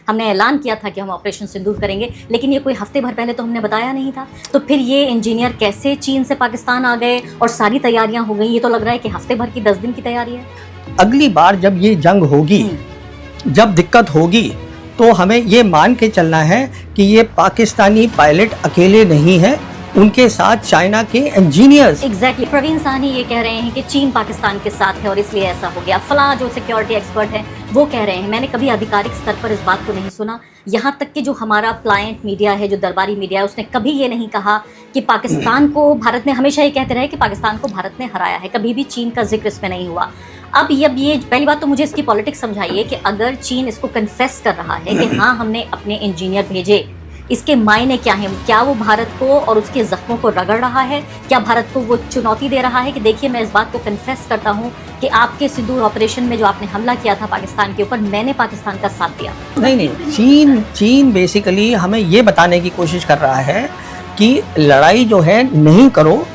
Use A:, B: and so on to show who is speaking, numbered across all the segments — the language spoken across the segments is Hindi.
A: हमने ऐलान किया था कि हम ऑपरेशन सिंदूर करेंगे, लेकिन ये कोई हफ्ते भर पहले तो हमने बताया नहीं था। तो फिर ये इंजीनियर कैसे चीन से पाकिस्तान आ गए और सारी तैयारियां हो गई? ये तो लग रहा है कि हफ्ते भर की 10 दिन की तैयारी है।
B: अगली बार जब ये जंग होगी, जब दिक्कत होगी, तो हमें ये मान के चलना है कि ये पाकिस्तानी पायलट अकेले नहीं है, उनके साथ चाइना के इंजीनियर्स।
A: एग्जैक्टली प्रवीण साहनी ये कह रहे हैं कि चीन पाकिस्तान के साथ है और इसलिए ऐसा हो गया। फला जो सिक्योरिटी एक्सपर्ट है वो कह रहे हैं। मैंने कभी आधिकारिक स्तर पर इस बात को नहीं सुना। यहाँ तक कि जो हमारा प्लायंट मीडिया है, जो दरबारी मीडिया है, उसने कभी ये नहीं कहा कि पाकिस्तान को भारत ने, हमेशा ये कहते रहे कि पाकिस्तान को भारत ने हराया है। कभी भी चीन का जिक्र इसमें नहीं हुआ। अब ये पहली बात तो मुझे इसकी पॉलिटिक्स समझाइए कि अगर चीन इसको कन्फेस कर रहा है कि हाँ हमने अपने इंजीनियर भेजे, इसके मायने क्या हैं? क्या वो भारत को और उसके जख्मों को रगड़ रहा है? क्या भारत को वो चुनौती दे रहा है कि देखिए मैं इस बात को कन्फेस करता हूँ कि आपके सिंदूर ऑपरेशन में जो आपने हमला किया था पाकिस्तान के ऊपर, मैंने पाकिस्तान का साथ दिया?
B: नहीं, चीन बेसिकली हमें ये बताने की कोशिश कर रहा है कि लड़ाई जो है नहीं करो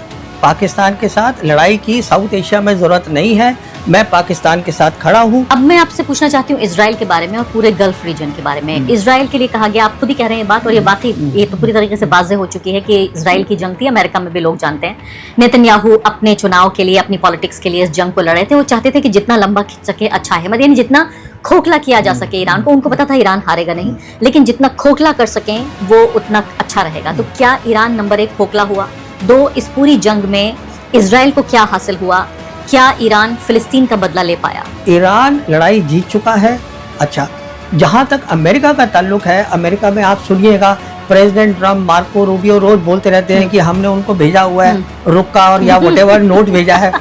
B: पाकिस्तान के साथ, लड़ाई की साउथ एशिया में ज़रूरत नहीं है, मैं पाकिस्तान के साथ खड़ा हूँ।
A: अब मैं आपसे पूछना चाहती हूँ इजराइल के बारे में और पूरे गल्फ रीजन के बारे में। इजराइल के लिए कहा गया, आप खुद ही कह रहे हैं बात, और ये बात ही ये तो पूरी तरीके से वाज़ेह हो चुकी है कि इजराइल की जंग थी। अमेरिका में भी लोग जानते हैं। नेतन्याहू अपने चुनाव के लिए, अपनी पॉलिटिक्स के लिए इस जंग को लड़े थे। वो चाहते थे कि जितना लंबा खिंच सके अच्छा है, मतलब जितना खोखला किया जा सके ईरान को। उनको पता था ईरान हारेगा नहीं, लेकिन जितना खोखला कर सकें वो उतना अच्छा रहेगा। तो क्या ईरान नंबर 1 खोखला हुआ? 2, इस पूरी जंग में इजराइल को क्या हासिल हुआ? क्या ईरान फिलिस्तीन का बदला ले पाया?
B: ईरान लड़ाई जीत चुका है। अच्छा, जहाँ तक अमेरिका का ताल्लुक है, अमेरिका में आप सुनिएगा प्रेसिडेंट ट्रम्प, मार्को रूबियो रोज बोलते रहते हैं कि हमने उनको भेजा हुआ है रुक्का और या व्हाटएवर नोट भेजा है,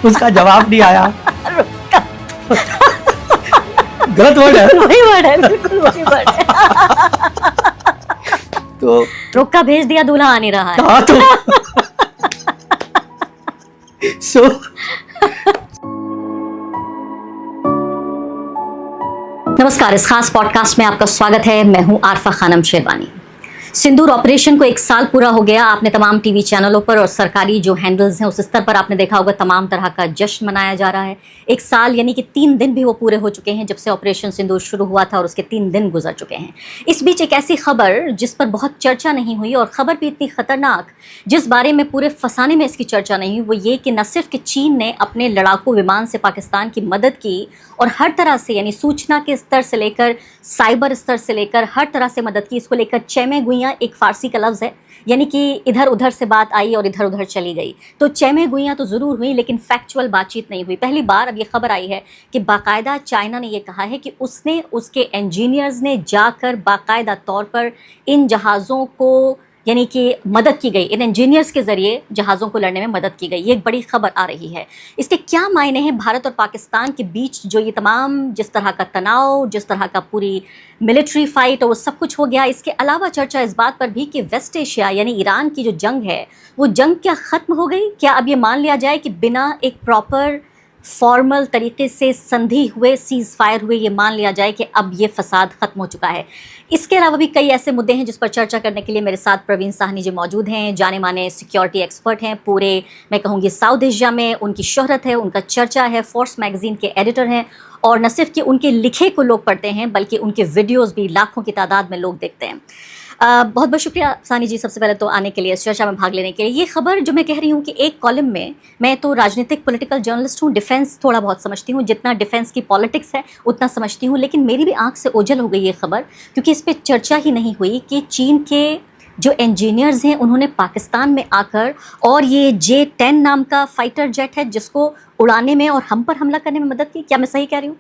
B: उसका जवाब नहीं आया। गलत वर्ड है,
A: वही वर्ड है, बिल्कुल वही वर्ड है।
B: तो
A: रुक्का भेज दिया, दूल्हा आ नहीं रहा है।
B: हाँ, तो
A: नमस्कार, इस खास पॉडकास्ट में आपका स्वागत है। मैं हूं आरफा खानम शेरवानी। सिंदूर ऑपरेशन को 1 साल पूरा हो गया। आपने तमाम टीवी चैनलों पर और सरकारी जो हैंडल्स हैं उस स्तर पर आपने देखा होगा, तमाम तरह का जश्न मनाया जा रहा है। 1 साल यानी कि 3 दिन भी वो पूरे हो चुके हैं जब से ऑपरेशन सिंदूर शुरू हुआ था, और उसके 3 दिन गुजर चुके हैं। इस बीच एक ऐसी खबर जिस पर बहुत चर्चा नहीं हुई, और खबर भी इतनी खतरनाक, जिस बारे में पूरे फसाने में इसकी चर्चा नहीं हुई, वो ये कि न सिर्फ कि चीन ने अपने लड़ाकू विमान से पाकिस्तान की मदद की, और हर तरह से यानी सूचना के स्तर से लेकर साइबर स्तर से लेकर हर तरह से मदद की। इसको लेकर चैमे गुइयाँ एक फारसी का लफ्ज़ है, यानी कि इधर उधर से बात आई और इधर उधर चली गई। तो चैमे गुइयाँ तो ज़रूर हुई, लेकिन फैक्चुअल बातचीत नहीं हुई। पहली बार अब ये खबर आई है कि बाकायदा चाइना ने ये कहा है कि उसने, उसके इंजीनियर्स ने जाकर बाकायदा तौर पर इन जहाज़ों को, यानी कि मदद की गई, इन इंजीनियर्स के ज़रिए जहाज़ों को लड़ने में मदद की गई। ये एक बड़ी खबर आ रही है। इसके क्या मायने हैं भारत और पाकिस्तान के बीच? जो ये तमाम जिस तरह का तनाव, जिस तरह का पूरी मिलिट्री फाइट और वो सब कुछ हो गया, इसके अलावा चर्चा इस बात पर भी कि वेस्ट एशिया यानी ईरान की जो जंग है, वो जंग क्या ख़त्म हो गई? क्या अब ये मान लिया जाए कि बिना एक प्रॉपर फॉर्मल तरीके से संधि हुए, सीज़ फायर हुए, ये मान लिया जाए कि अब ये फसाद ख़त्म हो चुका है? इसके अलावा भी कई ऐसे मुद्दे हैं जिस पर चर्चा करने के लिए मेरे साथ प्रवीण साहनी जी मौजूद हैं। जाने माने सिक्योरिटी एक्सपर्ट हैं, पूरे मैं कहूँगी साउथ एशिया में उनकी शोहरत है, उनका चर्चा है, फोर्स मैगज़ीन के एडिटर हैं, और न सिर्फ कि उनके लिखे को लोग पढ़ते हैं बल्कि उनके वीडियोज़ भी लाखों की तादाद में लोग देखते हैं। बहुत बहुत शुक्रिया सानी जी, सबसे पहले तो आने के लिए, इस चर्चा में भाग लेने के लिए। ये खबर जो मैं कह रही हूँ कि एक कॉलम में, मैं तो राजनीतिक पॉलिटिकल जर्नलिस्ट हूँ, डिफेंस थोड़ा बहुत समझती हूँ, जितना डिफेंस की पॉलिटिक्स है उतना समझती हूँ, लेकिन मेरी भी आंख से ओझल हो गई ये खबर, क्योंकि इस पर चर्चा ही नहीं हुई कि चीन के जो इंजीनियर्स हैं उन्होंने पाकिस्तान में आकर, और ये J-10 नाम का फाइटर जेट है जिसको उड़ाने में और हम पर हमला करने में मदद की। क्या मैं सही कह रही हूँ?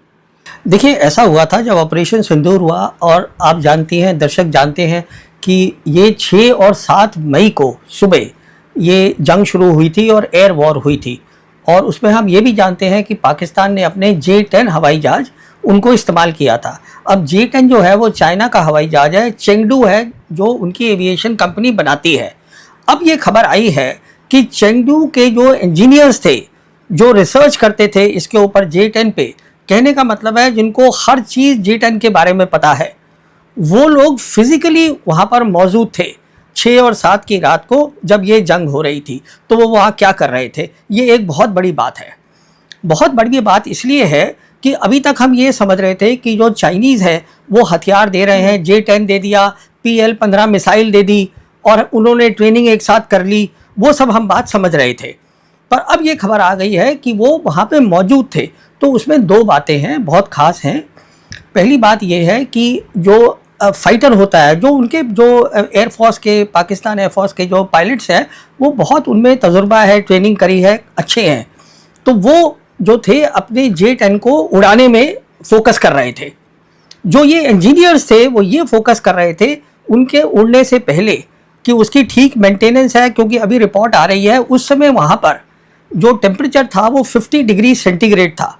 B: देखिए, ऐसा हुआ था जब ऑपरेशन सिंदूर हुआ, और आप जानती हैं, दर्शक जानते हैं कि ये 6 और 7 मई को सुबह ये जंग शुरू हुई थी और एयर वॉर हुई थी। और उसमें हम ये भी जानते हैं कि पाकिस्तान ने अपने J-10 हवाई जहाज़ उनको इस्तेमाल किया था। अब J-10 जो है वो चाइना का हवाई जहाज़ है, चेंगडू है जो उनकी एविएशन कंपनी बनाती है। अब ये खबर आई है कि चेंगडू के जो इंजीनियर्स थे, जो रिसर्च करते थे इसके ऊपर J-10 पे, कहने का मतलब है जिनको हर चीज़ J-10 के बारे में पता है, वो लोग फिज़िकली वहाँ पर मौजूद थे 6 और 7 की रात को जब ये जंग हो रही थी। तो वो वहाँ क्या कर रहे थे, ये एक बहुत बड़ी बात है। बहुत बड़ी बात इसलिए है कि अभी तक हम ये समझ रहे थे कि जो चाइनीज़ है वो हथियार दे रहे हैं, J-10 दे दिया, PL-15 मिसाइल दे दी और उन्होंने ट्रेनिंग एक साथ कर ली, वो सब हम बात समझ रहे थे। पर अब ये खबर आ गई है कि वो वहाँ पे मौजूद थे। तो उसमें दो बातें हैं, बहुत ख़ास हैं। पहली बात ये है कि जो फाइटर होता है, जो उनके जो एयरफोर्स के, पाकिस्तान एयरफोर्स के जो पायलट्स हैं, वो बहुत उनमें तजुर्बा है, ट्रेनिंग करी है, अच्छे हैं। तो वो जो थे अपने J-10 को उड़ाने में फोकस कर रहे थे। जो ये इंजीनियर्स थे वो ये फोकस कर रहे थे उनके उड़ने से पहले कि उसकी ठीक मेंटेनेंस है, क्योंकि अभी रिपोर्ट आ रही है उस समय वहाँ पर जो टेम्परेचर था वो 50 डिग्री सेंटीग्रेड था।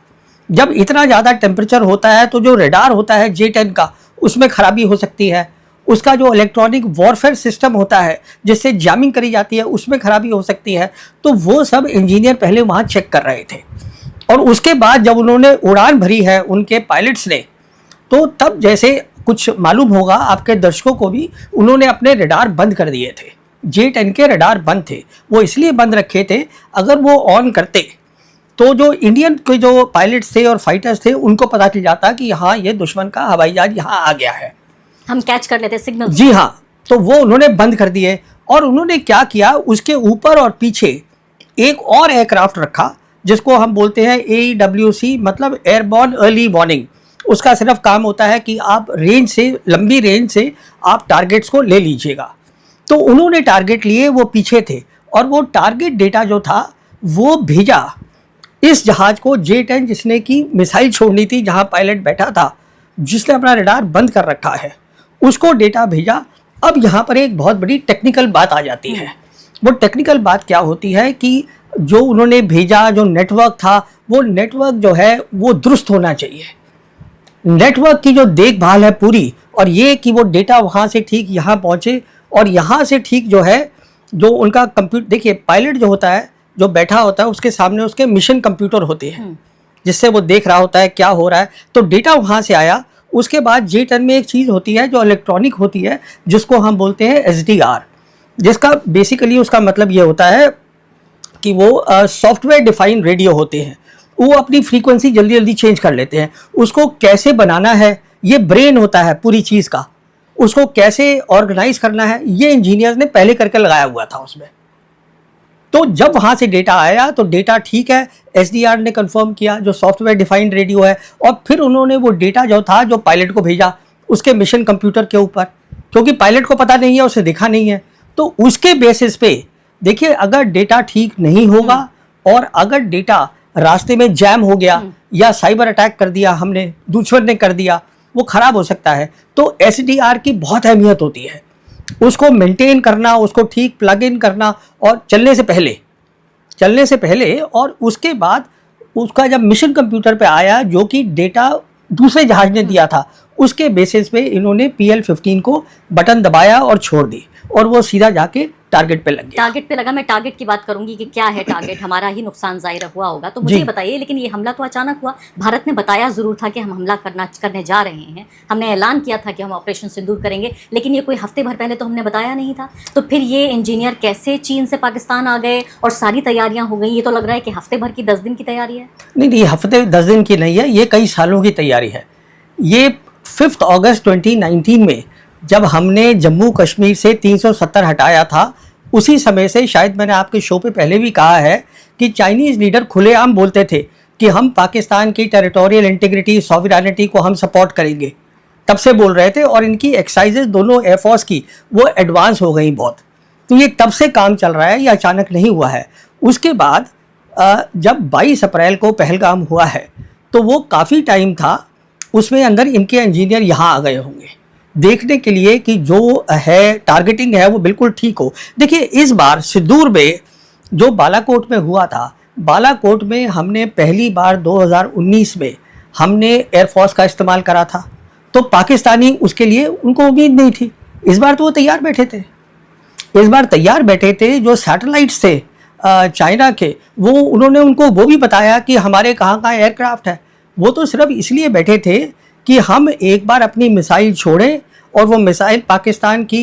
B: जब इतना ज़्यादा टेम्परेचर होता है तो जो रडार होता है J-10 का, उसमें खराबी हो सकती है। उसका जो इलेक्ट्रॉनिक वॉरफेयर सिस्टम होता है जिससे जैमिंग करी जाती है, उसमें खराबी हो सकती है। तो वो सब इंजीनियर पहले वहाँ चेक कर रहे थे और उसके बाद जब उन्होंने उड़ान भरी है उनके पायलट्स ने, तो तब जैसे कुछ मालूम होगा आपके दर्शकों को भी, उन्होंने अपने रडार बंद कर दिए थे। J-10 के रडार बंद थे, वो इसलिए बंद रखे थे, अगर वो ऑन करते तो जो इंडियन के जो पायलट्स थे और फाइटर्स थे उनको पता चल जाता कि हाँ ये दुश्मन का हवाई जहाज यहाँ आ गया है,
A: हम कैच कर लेते सिग्नल।
B: जी हाँ। तो वो उन्होंने बंद कर दिए और उन्होंने क्या किया, उसके ऊपर और पीछे एक और एयरक्राफ्ट रखा जिसको हम बोलते हैं AEWC, मतलब एयरबॉर्न अर्ली वार्निंग। उसका सिर्फ काम होता है कि आप रेंज से, लंबी रेंज से आप टारगेट्स को ले लीजिएगा। तो उन्होंने टारगेट लिए, वो पीछे थे और वो टारगेट डेटा जो था वो भेजा इस जहाज को, J-10 जिसने की मिसाइल छोड़नी थी, जहां पायलट बैठा था, जिसने अपना रडार बंद कर रखा है, उसको डेटा भेजा। अब यहाँ पर एक बहुत बड़ी टेक्निकल बात आ जाती है। वो टेक्निकल बात क्या होती है कि जो उन्होंने भेजा, जो नेटवर्क था, वो नेटवर्क जो है वो दुरुस्त होना चाहिए। नेटवर्क की जो देखभाल है पूरी, और ये कि वो डेटा वहाँ से ठीक यहाँ पहुँचे और यहाँ से ठीक जो है जो उनका कंप्यूटर, देखिए पायलट जो होता है, जो बैठा होता है, उसके सामने उसके मिशन कंप्यूटर होते हैं जिससे वो देख रहा होता है क्या हो रहा है। तो डेटा वहाँ से आया। उसके बाद J-10 में एक चीज़ होती है जो इलेक्ट्रॉनिक होती है, जिसको हम बोलते हैं SDR, जिसका बेसिकली उसका मतलब ये होता है कि वो सॉफ्टवेयर डिफाइंड रेडियो होते हैं। वो अपनी फ्रीक्वेंसी जल्दी जल्दी चेंज कर लेते हैं। उसको कैसे बनाना है, ये ब्रेन होता है पूरी चीज़ का, उसको कैसे ऑर्गेनाइज करना है, ये इंजीनियर ने पहले करके लगाया हुआ था उसमें। तो जब वहाँ से डेटा आया तो डेटा ठीक है, SDR ने कंफर्म किया जो सॉफ्टवेयर डिफाइंड रेडियो है, और फिर उन्होंने वो डेटा जो था जो पायलट को भेजा उसके मिशन कंप्यूटर के ऊपर, क्योंकि पायलट को पता नहीं है, उसे दिखा नहीं है। तो उसके बेसिस पे देखिए, अगर डेटा ठीक नहीं होगा और अगर डेटा रास्ते में जैम हो गया या साइबर अटैक कर दिया हमने, दुश्मन ने कर दिया, वो खराब हो सकता है। तो SDR की बहुत अहमियत होती है, उसको मेंटेन करना, उसको ठीक प्लग इन करना, और चलने से पहले और उसके बाद उसका जब मिशन कंप्यूटर पे आया जो कि डेटा दूसरे जहाज ने दिया था, उसके बेसिस पे इन्होंने PL-15 को बटन दबाया और छोड़ दी और वो सीधा जाके टारगेट पे लग गया।
A: टारगेट पे लगा। मैं टारगेट की बात करूंगी कि क्या है टारगेट, हमारा ही नुकसान जाहिर हुआ होगा, तो मुझे ये बताइए। लेकिन ये हमला तो अचानक हुआ, भारत ने बताया जरूर था कि हम हमला करने जा रहे हैं, हमने ऐलान किया था कि हम ऑपरेशन सिंदूर करेंगे, लेकिन ये कोई हफ्ते भर पहले तो हमने बताया नहीं था। तो फिर ये इंजीनियर कैसे चीन से पाकिस्तान आ गए और सारी तैयारियां हो गई? ये तो लग रहा है कि हफ्ते भर की 10 दिन की तैयारी है।
B: नहीं, हफ्ते 10 दिन की नहीं है, ये कई सालों की तैयारी है। ये 5 अगस्त 2019 में जब हमने जम्मू कश्मीर से 370 हटाया था, उसी समय से, शायद मैंने आपके शो पे पहले भी कहा है कि चाइनीज़ लीडर खुलेआम बोलते थे कि हम पाकिस्तान की टेरिटोरियल इंटीग्रिटी, सॉवरेनिटी को हम सपोर्ट करेंगे। तब से बोल रहे थे, और इनकी एक्सरसाइजेज दोनों एयरफोर्स की वो एडवांस हो गई बहुत। तो ये तब से काम चल रहा है, ये अचानक नहीं हुआ है। उसके बाद जब 22 अप्रैल को पहलगाम हुआ है तो वो काफ़ी टाइम था, उसमें अंदर इनके इंजीनियर यहाँ आ गए होंगे देखने के लिए कि जो है टारगेटिंग है वो बिल्कुल ठीक हो। देखिए, इस बार सिंदूर में जो बालाकोट में हुआ था, बालाकोट में हमने पहली बार 2019 में हमने एयरफोर्स का इस्तेमाल करा था, तो पाकिस्तानी उसके लिए उनको उम्मीद नहीं थी। इस बार तो वो तैयार बैठे थे। जो सैटेलाइट्स थे चाइना के, वो उन्होंने उनको वो भी बताया कि हमारे कहाँ कहाँ एयरक्राफ्ट है। वो तो सिर्फ इसलिए बैठे थे कि हम एक बार अपनी मिसाइल छोड़ें और वो मिसाइल पाकिस्तान की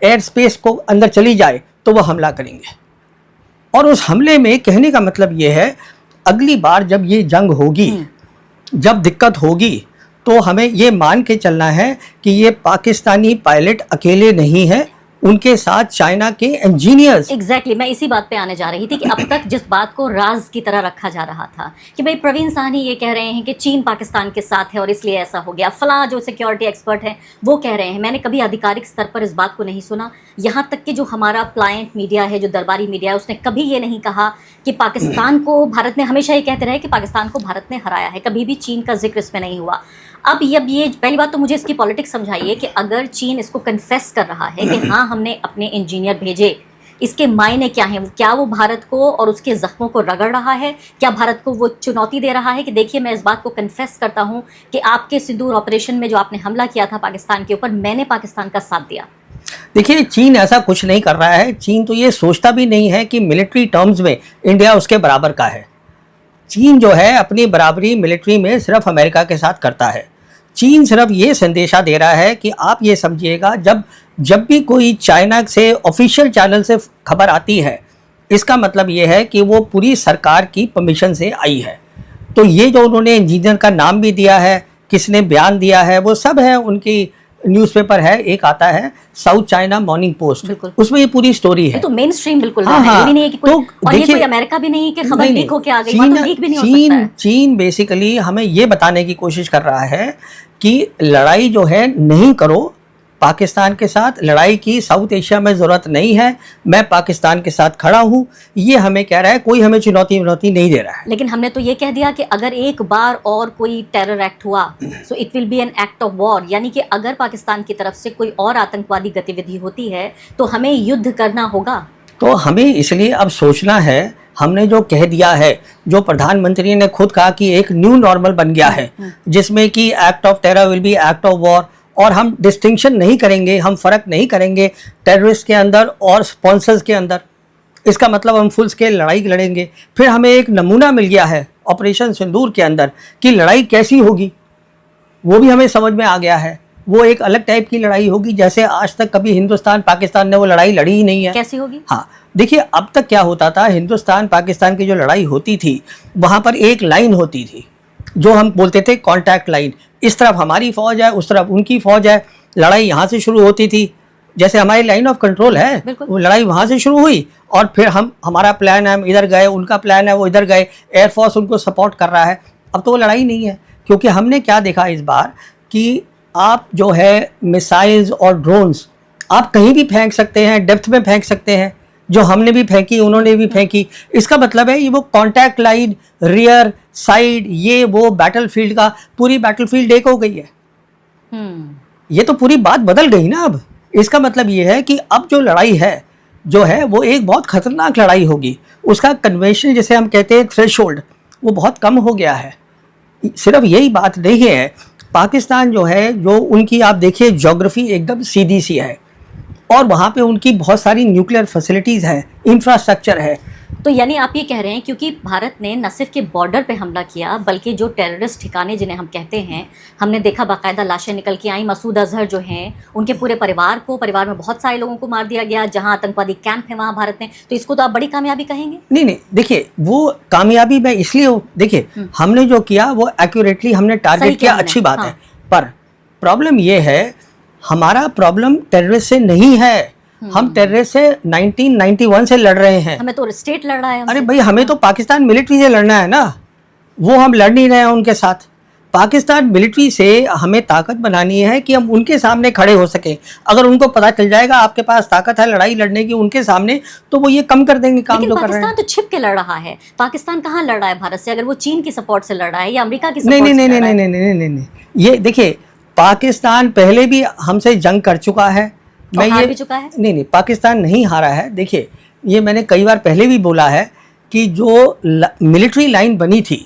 B: एयर स्पेस को अंदर चली जाए तो वो हमला करेंगे। और उस हमले में कहने का मतलब ये है, अगली बार जब ये जंग होगी जब दिक्कत होगी तो हमें ये मान के चलना है कि ये पाकिस्तानी पायलट अकेले नहीं है, उनके साथ चाइना के इंजीनियर्स।
A: एग्जैक्टली मैं इसी बात पे आने जा रही थी कि अब तक जिस बात को राज की तरह रखा जा रहा था कि भाई प्रवीण साहनी ये कह रहे हैं कि चीन पाकिस्तान के साथ है और इसलिए ऐसा हो गया, फला जो सिक्योरिटी एक्सपर्ट हैं वो कह रहे हैं, मैंने कभी आधिकारिक स्तर पर इस बात को नहीं सुना। यहाँ तक कि जो हमारा प्लायंट मीडिया है, जो दरबारी मीडिया है, उसने कभी ये नहीं कहा कि पाकिस्तान को भारत ने, हमेशा ये कहते रहे कि पाकिस्तान को भारत ने हराया है, कभी भी चीन का जिक्र इसमें नहीं हुआ। अब ये पहली बात तो मुझे इसकी पॉलिटिक्स समझाइए कि अगर चीन इसको कन्फेस कर रहा है कि हाँ हमने अपने इंजीनियर भेजे, इसके मायने क्या हैं? क्या वो भारत को और उसके जख्मों को रगड़ रहा है? क्या भारत को वो चुनौती दे रहा है कि देखिए मैं इस बात को कन्फेस करता हूँ कि आपके सिंदूर ऑपरेशन में जो आपने हमला किया था पाकिस्तान के ऊपर, मैंने पाकिस्तान का साथ दिया?
B: देखिए, चीन ऐसा कुछ नहीं कर रहा है। चीन तो ये सोचता भी नहीं है कि मिलिट्री टर्म्स में इंडिया उसके बराबर का है। चीन जो है अपनी बराबरी मिलिट्री में सिर्फ अमेरिका के साथ करता है। चीन सिर्फ ये संदेशा दे रहा है कि आप ये समझिएगा, जब भी कोई चाइना से ऑफिशियल चैनल से खबर आती है, इसका मतलब ये है कि वो पूरी सरकार की परमिशन से आई है। तो ये जो उन्होंने इंजीनियर का नाम भी दिया है, किसने बयान दिया है, वो सब है उनकी न्यूज़पेपर है, एक आता है साउथ चाइना मॉर्निंग पोस्ट, उसमें ये पूरी स्टोरी है।
A: ये तो मेन स्ट्रीम बिल्कुल
B: हाँ,
A: है, ये भी नहीं है कि कोई,
B: तो
A: और ये कोई अमेरिका भी नहीं है कि खबर लीक होके आ गई,
B: चीन,
A: तो लीक भी नहीं हो सकता है।
B: चीन बेसिकली हमें ये बताने की कोशिश कर रहा है कि लड़ाई जो है नहीं करो पाकिस्तान के साथ, लड़ाई की साउथ एशिया में ज़रूरत नहीं है, मैं पाकिस्तान के साथ खड़ा हूँ, ये हमें कह रहा है। कोई हमें चुनौती नहीं दे रहा है।
A: लेकिन हमने तो ये कह दिया कि अगर एक बार और कोई टेरर एक्ट हुआ so it will be an act of war, यानी कि अगर पाकिस्तान की तरफ से कोई और आतंकवादी गतिविधि होती है तो हमें युद्ध करना होगा।
B: तो हमें इसलिए अब सोचना है, हमने जो कह दिया है, जो प्रधानमंत्री ने खुद कहा कि एक न्यू नॉर्मल बन गया है, जिसमें कि act of terror will be act of war, और हम डिस्टिंक्शन नहीं करेंगे, हम फ़र्क नहीं करेंगे टेररिस्ट के अंदर और स्पॉन्सर्स के अंदर। इसका मतलब हम फुल स्केल लड़ाई लड़ेंगे। फिर हमें एक नमूना मिल गया है ऑपरेशन सिंदूर के अंदर कि लड़ाई कैसी होगी, वो भी हमें समझ में आ गया है। वो एक अलग टाइप की लड़ाई होगी, जैसे आज तक कभी हिंदुस्तान पाकिस्तान ने वो लड़ाई लड़ी ही नहीं है।
A: कैसी होगी?
B: हाँ, देखिए अब तक क्या होता था, हिंदुस्तान पाकिस्तान की जो लड़ाई होती थी वहाँ पर एक लाइन होती थी जो हम बोलते थे कॉन्टैक्ट लाइन। इस तरफ हमारी फौज है, उस तरफ उनकी फौज है, लड़ाई यहाँ से शुरू होती थी। जैसे हमारी लाइन ऑफ कंट्रोल है, वो लड़ाई वहाँ से शुरू हुई और फिर हमारा प्लान है, हम इधर गए, उनका प्लान है वो इधर गए, एयरफोर्स उनको सपोर्ट कर रहा है। अब तो वो लड़ाई नहीं है, क्योंकि हमने क्या देखा इस बार कि आप जो है मिसाइल्स और ड्रोन्स आप कहीं भी फेंक सकते हैं, डेप्थ में फेंक सकते हैं, जो हमने भी फेंकी उन्होंने भी फेंकी। इसका मतलब है ये वो कॉन्टैक्ट लाइन, रियर साइड, ये वो बैटलफील्ड का, पूरी बैटलफील्ड एक हो गई है। ये तो पूरी बात बदल गई ना। अब इसका मतलब ये है कि अब जो लड़ाई है जो है वो एक बहुत खतरनाक लड़ाई होगी। उसका कन्वेंशन जिसे हम कहते हैं थ्रेशोल्ड, वो बहुत कम हो गया है। सिर्फ यही बात नहीं है, पाकिस्तान जो है, जो उनकी आप देखिए ज्योग्राफी एकदम सीधी सी है और वहाँ पे उनकी बहुत सारी न्यूक्लियर फैसिलिटीज़ हैं, इंफ्रास्ट्रक्चर है।
A: तो यानी आप ये कह रहे हैं क्योंकि भारत ने न सिर्फ के बॉर्डर पे हमला किया, बल्कि जो टेररिस्ट ठिकाने जिन्हें हम कहते हैं, हमने देखा बाकायदा लाशें निकल के आई। मसूद अजहर जो हैं, उनके पूरे परिवार में बहुत सारे लोगों को मार दिया गया। जहां आतंकवादी कैंप है वहां भारत ने, तो इसको तो आप बड़ी कामयाबी कहेंगे?
B: नहीं, देखिए वो कामयाबी मैं इसलिए, देखिए हमने जो किया वो एक्यूरेटली हमने टारगेट किया, अच्छी बात है। पर प्रॉब्लम ये है, हमारा प्रॉब्लम टेररिस्ट से नहीं है, हम टेररिस्ट से 1991 से लड़ रहे हैं।
A: हमें तो स्टेट लड़ रहा है।
B: अरे भाई, हमें तो पाकिस्तान मिलिट्री से लड़ना है ना, वो हम लड़ नहीं रहे हैं उनके साथ। पाकिस्तान मिलिट्री से हमें ताकत बनानी है कि हम उनके सामने खड़े हो सके। अगर उनको पता चल जाएगा आपके पास ताकत है लड़ाई लड़ने की उनके सामने, तो वो ये कम कर देंगे काम जो कर रहे हैं।
A: पाकिस्तान तो छिप के लड़ रहा है। पाकिस्तान कहाँ लड़ रहा है भारत से? अगर वो चीन की सपोर्ट से लड़ रहा है या अमेरिका की सपोर्ट से लड़ रहा है?
B: नहीं, ये देखिए, पाकिस्तान पहले भी हमसे जंग कर चुका है।
A: मैं हार भी चुका है।
B: नहीं, पाकिस्तान नहीं हारा है। देखिए, ये मैंने कई बार पहले भी बोला है कि जो मिलिट्री लाइन बनी थी,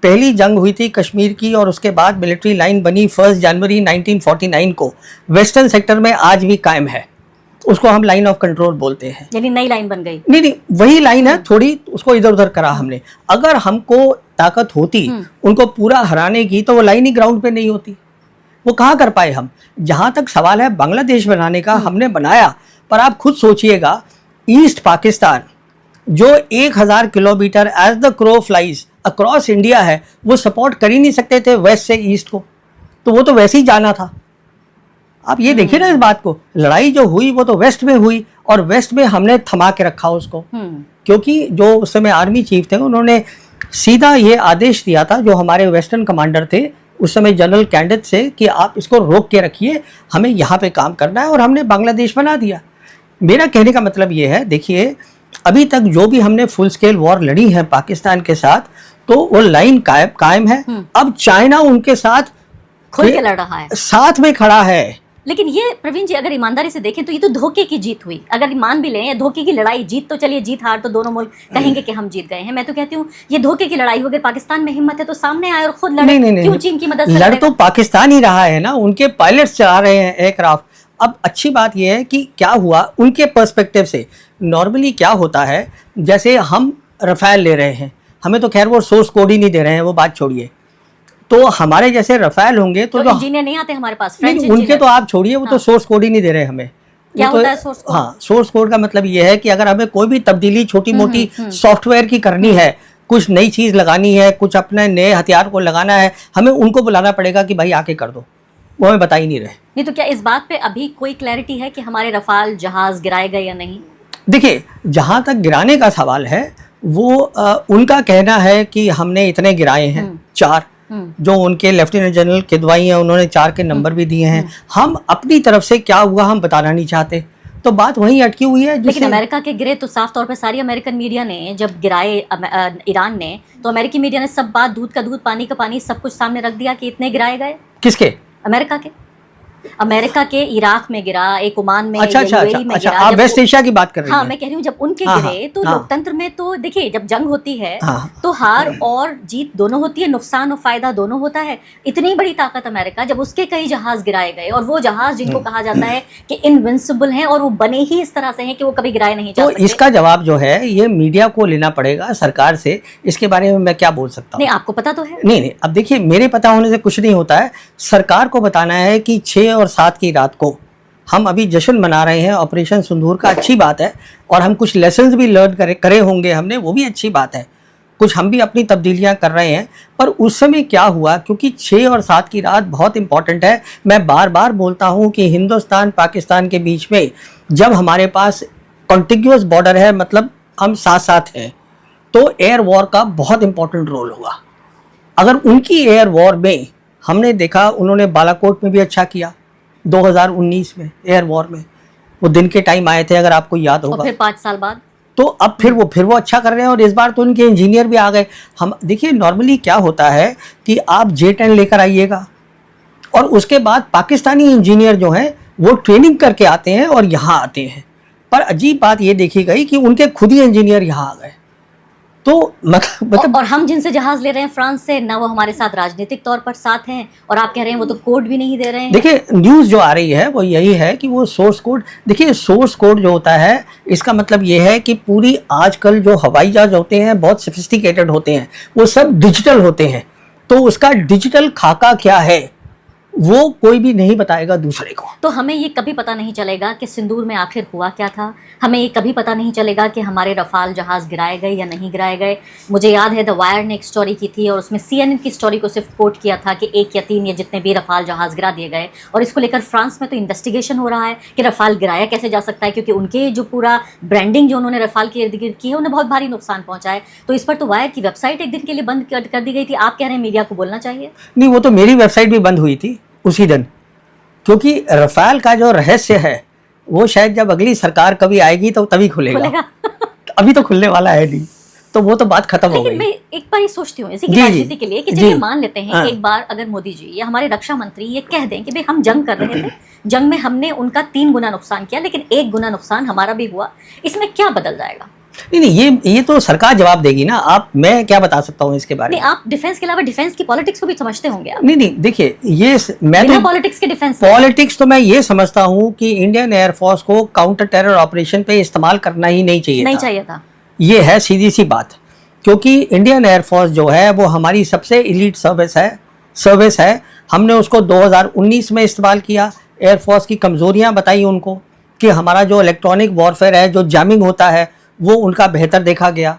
B: पहली जंग हुई थी कश्मीर की और उसके बाद मिलिट्री लाइन बनी 1 जनवरी 1949 को, वेस्टर्न सेक्टर में आज भी कायम है। उसको हम लाइन ऑफ कंट्रोल बोलते हैं।
A: यानी नई लाइन बन गई?
B: नहीं, वही लाइन है, थोड़ी उसको इधर उधर करा हमने। अगर हमको ताकत होती उनको पूरा हराने की, तो वो लाइन ही ग्राउंड पे नहीं होती। वो कहाँ कर पाए हम? जहाँ तक सवाल है बांग्लादेश बनाने का, हमने बनाया, पर आप खुद सोचिएगा, ईस्ट पाकिस्तान जो 1000 kilometre as the crow flies across India है वो सपोर्ट कर ही नहीं सकते थे वेस्ट से ईस्ट को, तो वो तो वैसे ही जाना था। आप ये देखिए ना इस बात को, लड़ाई जो हुई वो तो वेस्ट में हुई और वेस्ट में हमने थमा के रखा उसको, क्योंकि जो उस समय आर्मी चीफ थे उन्होंने सीधा ये आदेश दिया था जो हमारे वेस्टर्न कमांडर थे उस समय जनरल कैंडेट से कि आप इसको रोक के रखिए, हमें यहाँ पे काम करना है, और हमने बांग्लादेश बना दिया। मेरा कहने का मतलब ये है, देखिए अभी तक जो भी हमने फुल स्केल वॉर लड़ी है पाकिस्तान के साथ, तो वो लाइन कायम है। अब चाइना उनके साथ
A: खुल के लड़ रहा है,
B: साथ में खड़ा है।
A: लेकिन ये प्रवीण जी अगर ईमानदारी से देखें तो ये तो धोखे की जीत हुई। अगर मान भी लें धोखे की लड़ाई, जीत तो चलिए, जीत हार तो दोनों मुल्क कहेंगे कि हम जीत गए हैं। मैं तो कहती हूँ ये धोखे की लड़ाई हो गई। पाकिस्तान में हिम्मत है तो सामने आए और खुद लड़े। क्यों चीन की मदद से
B: लड़ तो पाकिस्तान ही रहा है ना, उनके पायलट्स चला रहे हैं एयरक्राफ्ट। अब अच्छी बात यह है कि क्या हुआ उनके पर्सपेक्टिव से, नॉर्मली क्या होता है, जैसे हम रफेल ले रहे हैं, हमें तो खैर वो सोर्स कोड ही नहीं दे रहे हैं, वो बात छोड़िए, तो हमारे जैसे रफेल होंगे तो
A: इंजीनियर नहीं आते हमारे पास,
B: नहीं, उनके तो आप छोड़िए, वो तो सोर्स कोड ही नहीं दे रहे हमें।
A: क्या
B: तो
A: होता है सोर्स कोड?
B: हाँ, सोर्स कोड का मतलब ये है कि अगर हमें कोई भी तब्दीली छोटी मोटी सॉफ्टवेयर की करनी है, कुछ नई चीज लगानी है, कुछ अपने नए हथियार को लगाना है, हमें उनको बुलाना पड़ेगा कि भाई आके कर दो, वो हमें बता ही नहीं रहे।
A: नहीं तो क्या इस बात पे अभी कोई क्लैरिटी है कि हमारे रफाल जहाज गिराए गए या नहीं?
B: देखिए जहां तक गिराने का सवाल है वो उनका कहना है कि हमने इतने गिराए हैं, 4, जो उनके लेफ्टिनेंट जनरल किदवाई हैं उन्होंने 4 के नंबर भी दिए हैं। हम अपनी तरफ से क्या हुआ हम बताना नहीं चाहते, तो बात वहीं अटकी हुई है।
A: लेकिन अमेरिका के गिरे तो साफ तौर पर सारी अमेरिकन मीडिया ने जब गिराए ईरान ने, तो अमेरिकी मीडिया ने सब बात, दूध का दूध पानी का पानी, सब कुछ सामने रख दिया कि इतने गिराए गए।
B: किसके?
A: अमेरिका के इराक में गिरा, एक ओमान में,
B: अच्छा, आप वेस्ट एशिया की बात कर रही हैं।
A: हाँ, मैं कह रही हूँ जब उनके गिरे तो लोकतंत्र में तो देखिए जब जंग होती है तो हार और जीत दोनों होती है, नुकसान और फायदा दोनों होता है। इतनी बड़ी ताकत अमेरिका, जब उसके कई जहाज गिराए गए और वो जहाज जिनको कहा जाता है कि इनविंसिबल हैं और वो बने ही इस तरह से हैं कि वो कभी गिराए नहीं जा सकते।
B: इसका जवाब जो है ये मीडिया को लेना पड़ेगा सरकार से, इसके बारे में मैं क्या बोल सकता हूँ।
A: नहीं, आपको पता तो है।
B: नहीं, अब देखिए मेरे पता होने से कुछ नहीं होता है, सरकार को बताना है कि 6 और 7 की रात को हम अभी जश्न मना रहे हैं ऑपरेशन सिंदूर का, अच्छी बात है, और हम कुछ लेसन्स भी लर्न करे होंगे हमने, वो भी अच्छी बात है, कुछ हम भी अपनी तब्दीलियां कर रहे हैं। पर उस समय क्या हुआ, क्योंकि 6 और 7 की रात बहुत इंपॉर्टेंट है। मैं बार बार बोलता हूं कि हिंदुस्तान पाकिस्तान के बीच में जब हमारे पास कॉन्टिग्यूअस बॉर्डर है, मतलब हम साथ साथ हैं, तो एयर वॉर का बहुत इंपॉर्टेंट रोल होगा। अगर उनकी एयर वॉर में हमने देखा, उन्होंने बालाकोट में भी अच्छा किया 2019 में, एयर वॉर में वो दिन के टाइम आए थे अगर आपको याद होगा,
A: और फिर 5 साल बाद
B: तो अब फिर वो अच्छा कर रहे हैं, और इस बार तो उनके इंजीनियर भी आ गए। हम देखिए नॉर्मली क्या होता है कि आप J-10 लेकर आइएगा और उसके बाद पाकिस्तानी इंजीनियर जो हैं वो ट्रेनिंग करके आते हैं और यहाँ आते हैं, पर अजीब बात ये देखी गई कि उनके खुद ही इंजीनियर यहाँ आ गए। तो मतलब
A: और हम जिनसे जहाज ले रहे हैं फ्रांस से, ना वो हमारे साथ राजनीतिक तौर पर साथ हैं, और आप कह रहे हैं वो तो कोड भी नहीं दे रहे हैं।
B: देखिए न्यूज़ जो आ रही है वो यही है कि वो सोर्स कोड, देखिए सोर्स कोड जो होता है इसका मतलब ये है कि पूरी आजकल जो हवाई जहाज होते हैं बहुत सोफिस्टिकेटेड होते हैं, वो सब डिजिटल होते हैं, तो उसका डिजिटल खाका क्या है वो कोई भी नहीं बताएगा दूसरे को।
A: तो हमें ये कभी पता नहीं चलेगा कि सिंदूर में आखिर हुआ क्या था, हमें ये कभी पता नहीं चलेगा कि हमारे रफाल जहाज गिराए गए या नहीं गिराए गए। मुझे याद है द वायर ने एक स्टोरी की थी और उसमें CNN की स्टोरी को सिर्फ कोट किया था कि 1 या 3 या जितने भी रफाल जहाज गिरा दिए गए, और इसको लेकर फ्रांस में तो इन्वेस्टिगेशन हो रहा है कि रफाल गिराया कैसे जा सकता है, क्योंकि उनके जो पूरा ब्रांडिंग जो उन्होंने रफाल के इर्द गिर्द की है उन्हें बहुत भारी नुकसान पहुंचा है। तो इस पर तो वायर की वेबसाइट एक दिन के लिए बंद कर दी गई थी। आप कह रहे हैं मीडिया को बोलना चाहिए?
B: नहीं, वो तो मेरी वेबसाइट भी बंद हुई थी उसी दिन, क्योंकि रफाल का जो रहस्य है वो शायद जब अगली सरकार कभी आएगी तो तभी खुलेगा। अभी तो खुलने वाला है नहीं, तो वो तो बात खत्म हो गई।
A: मैं एक बार ही सोचती हूँ इसी की राजनीति के लिए कि चलिए मान लेते हैं एक बार अगर मोदी जी या हमारे रक्षा मंत्री ये कह दें कि भाई हम जंग कर रहे थे, जंग में हमने उनका 3 गुना नुकसान किया, लेकिन 1 गुना नुकसान हमारा भी हुआ, इसमें क्या बदल जाएगा?
B: नहीं, ये तो सरकार जवाब देगी ना। मैं क्या बता सकता हूँ इसके बारे में?
A: नहीं, आप डिफेंस के अलावा डिफेंस की पॉलिटिक्स को भी समझते होंगे आप।
B: नहीं, देखिए ये मैं तो
A: पॉलिटिक्स के डिफेंस,
B: पॉलिटिक्स तो मैं ये समझता हूँ कि इंडियन एयरफोर्स को काउंटर टेरर ऑपरेशन पे इस्तेमाल करना ही नहीं चाहिए था। ये है सीधी सी बात, क्योंकि इंडियन एयरफोर्स जो है वो हमारी सबसे एलीट सर्विस है। हमने उसको 2019 में इस्तेमाल किया, एयरफोर्स की कमजोरियां बताई उनको कि हमारा जो इलेक्ट्रॉनिक वॉरफेयर है, जो जैमिंग होता है, वो उनका बेहतर देखा गया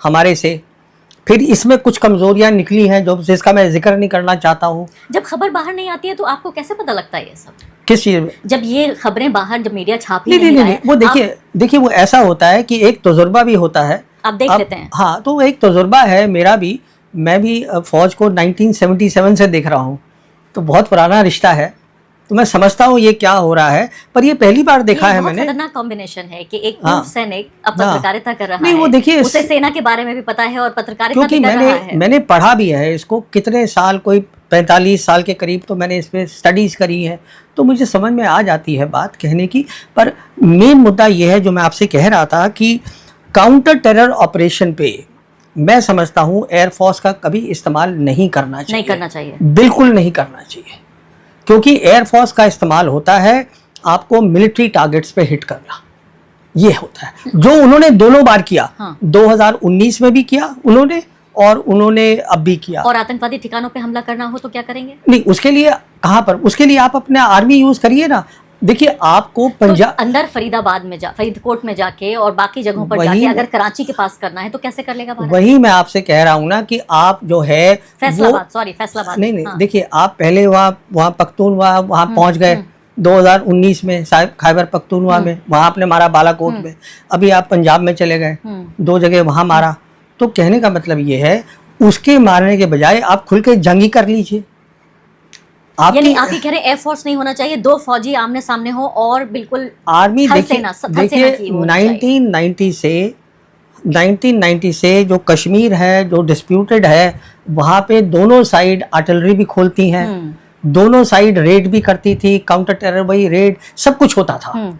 B: हमारे से। फिर इसमें कुछ कमजोरियां निकली हैं जो जिसका मैं जिक्र नहीं करना चाहता हूँ।
A: जब खबर बाहर नहीं आती है तो आपको कैसे पता लगता है ये सब?
B: किस चीज़ में?
A: जब ये खबरें बाहर, जब मीडिया छाप ही
B: नहीं नहीं
A: नहीं रहा
B: नहीं,
A: है,
B: वो देखिए वो ऐसा होता है कि एक तजुर्बा भी होता है।
A: आप देख लेते हैं।
B: हाँ, तो एक तजुर्बा है मेरा भी। मैं भी फौज को 1977 से देख रहा हूँ, तो बहुत पुराना रिश्ता है, तो मैं समझता हूँ ये क्या हो रहा है। पर ये पहली बार देखा है मैंने।
A: खतरनाक कॉम्बिनेशन है कि एक
B: हाँ,
A: पूर्व सैनिक अब पत्रकारिता कर रहा
B: नहीं,
A: है।
B: वो देखिए
A: उसे सेना के बारे में भी पता है और पत्रकारिता
B: क्योंकि
A: भी कर रहा है।
B: मैंने पढ़ा भी है इसको कितने साल, कोई 45 साल के करीब तो मैंने इस पे स्टडीज़ करी है, तो मुझे समझ में आ जाती है बात कहने की। पर मेन मुद्दा ये है जो मैं आपसे कह रहा था कि काउंटर टेरर ऑपरेशन पे मैं समझता हूँ एयरफोर्स का कभी इस्तेमाल नहीं करना चाहिए।
A: नहीं करना चाहिए,
B: बिल्कुल नहीं करना चाहिए, क्योंकि एयरफोर्स का इस्तेमाल होता है आपको मिलिट्री टारगेट्स पे हिट करना, ये होता है जो उन्होंने दोनों बार किया।
A: हाँ।
B: 2019 में भी किया उन्होंने, और उन्होंने अब भी किया।
A: और आतंकवादी ठिकानों पे हमला करना हो तो क्या करेंगे?
B: नहीं, उसके लिए कहाँ पर, उसके लिए आप अपना आर्मी यूज करिए ना। देखिए आपको पंजाब
A: तो अंदर फरीदाबाद में फरीदकोट में जाके और बाकी जगहों पर
B: वही
A: जाके अगर कराची के पास करना है तो कैसे कर लेगा भारत?
B: वही मैं आपसे कह रहा हूँ ना कि आप जो है
A: फैसलाबाद।
B: नहीं
A: हाँ।
B: देखिए आप पहले वहाँ पख्तूनवा वहाँ पहुँच गए 2019 में खैबर पख्तूनवा में, वहाँ आपने मारा बालाकोट में। अभी आप पंजाब में चले गए, 2 जगह वहाँ मारा। तो कहने का मतलब ये है उसके मारने के बजाय आप खुल के जंगी कर लीजिए।
A: यानी आप ही कह रहे हैं एयरफोर्स नहीं होना चाहिए, 2 फौजी आमने सामने हो और बिल्कुल
B: आर्मी। देखिए 1990 से जो कश्मीर है, जो डिस्प्यूटेड है, वहाँ पे दोनों साइड आर्टिलरी भी खोलती हैं, दोनों साइड रेड भी करती थी, काउंटर टेरर वही रेड सब कुछ होता था।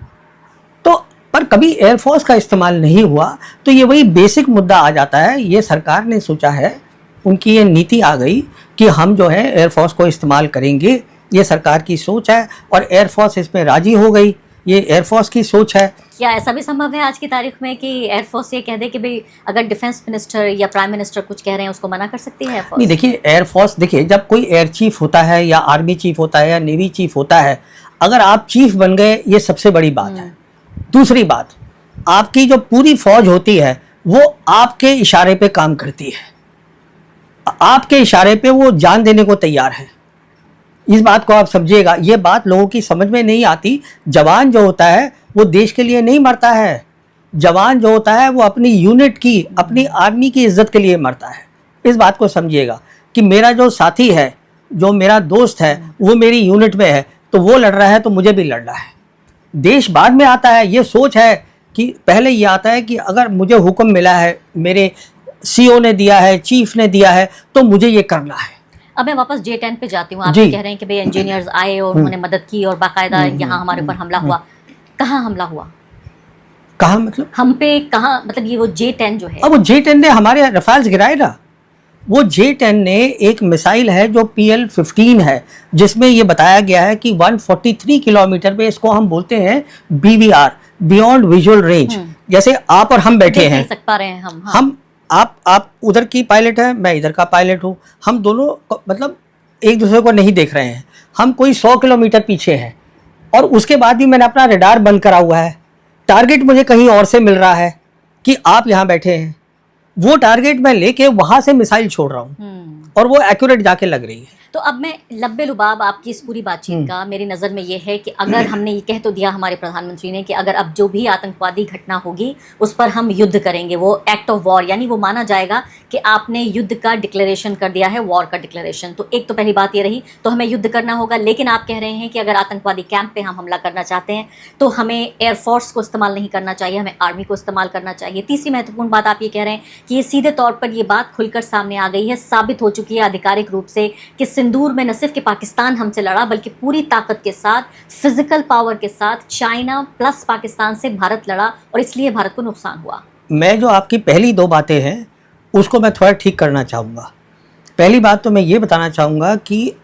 B: तो पर कभी एयरफोर्स का इस्तेमाल नहीं हुआ। तो ये वही बेसिक मुद्दा आ जाता है। ये सरकार ने सोचा है, उनकी ये नीति आ गई कि हम जो है एयरफोर्स को इस्तेमाल करेंगे, ये सरकार की सोच है और एयरफोर्स इसमें राजी हो गई। ये एयरफोर्स की सोच है।
A: क्या ऐसा भी संभव है आज की तारीख में कि एयरफोर्स ये कह दे कि भाई अगर डिफेंस मिनिस्टर या प्राइम मिनिस्टर कुछ कह रहे हैं उसको मना कर सकती है एयरफोर्स?
B: नहीं, देखिए एयरफोर्स, देखिए जब कोई एयर चीफ होता है या आर्मी चीफ होता है या नेवी चीफ होता है, अगर आप चीफ बन गए ये सबसे बड़ी बात है। दूसरी बात, आपकी जो पूरी फौज होती है वो आपके इशारे पे काम करती है, आपके इशारे पे वो जान देने को तैयार है। इस बात को आप समझिएगा। ये बात लोगों की समझ में नहीं आती। जवान जो होता है वो देश के लिए नहीं मरता है। जवान जो होता है वो अपनी यूनिट की, अपनी आर्मी की इज्जत के लिए मरता है। इस बात को समझिएगा कि मेरा जो साथी है, जो मेरा दोस्त है, वो मेरी यूनिट में है, तो वो लड़ रहा है तो मुझे भी लड़ना है। देश बाद में आता है। ये सोच है कि पहले ये आता है कि अगर मुझे हुक्म मिला है, मेरे सीओ ने दिया है, चीफ ने दिया है, तो मुझे ये करना है।
A: अब मैं वापस J10 पे जाती हूँ। आप कह रहे हैं कि भाई इंजीनियर्स आए और उन्होंने मदद की और बाकायदा यहाँ हमारे ऊपर हमला हुआ। कहाँ हमला हुआ?
B: कहाँ मतलब?
A: हम पे कहाँ? मतलब ये वो J10 जो है,
B: अब वो J10 ने हमारे रफाल्स गिराए ना। वो J10 ने एक मिसाइल है जो PL-15 है, जिसमें ये बताया गया है कि 143 किलोमीटर पे, इसको हम बोलते हैं BVR, बियॉन्ड विजुअल रेंज। जैसे आप और हम बैठे हैं,
A: सक पा रहे हैं हम
B: आप उधर की पायलट है, मैं इधर का पायलट हूँ, हम दोनों मतलब एक दूसरे को नहीं देख रहे हैं। हम कोई 100 किलोमीटर पीछे हैं और उसके बाद भी मैंने अपना रडार बंद करा हुआ है। टारगेट मुझे कहीं और से मिल रहा है कि आप यहाँ बैठे हैं, वो टारगेट मैं लेके वहां से मिसाइल छोड़ रहा हूँ और वो एक्यूरेट जाके लग रही है।
A: तो अब मैं लब्बे लुबाब आपकी इस पूरी बातचीत का मेरी नज़र में ये है कि अगर हमने ये कह तो दिया हमारे प्रधानमंत्री ने कि अगर अब जो भी आतंकवादी घटना होगी उस पर हम युद्ध करेंगे, वो एक्ट ऑफ वॉर, यानी वो माना जाएगा कि आपने युद्ध का डिक्लेरेशन कर दिया है, वॉर का डिक्लेरेशन। तो एक तो पहली बात ये रही, तो हमें युद्ध करना होगा। लेकिन आप कह रहे हैं कि अगर आतंकवादी कैंप पे हम हमला करना चाहते हैं तो हमें एयरफोर्स को इस्तेमाल नहीं करना चाहिए, हमें आर्मी को इस्तेमाल करना चाहिए। तीसरी महत्वपूर्ण बात आप ये कह रहे हैं कि ये सीधे तौर पर ये बात खुलकर सामने आ गई है, साबित हो चुकी है आधिकारिक रूप से कि सिंदूर में न सिर्फ कि पाकिस्तान हमसे लड़ा बल्कि पूरी ताकत के साथ, फिजिकल पावर के साथ चाइना प्लस पाकिस्तान से भारत लड़ा और इसलिए भारत को नुकसान हुआ।
B: मैं जो आपकी पहली 2 बातें हैं उसको मैं थोड़ा ठीक करना चाहूँगा। पहली बात तो मैं ये बताना चाहूँगा कि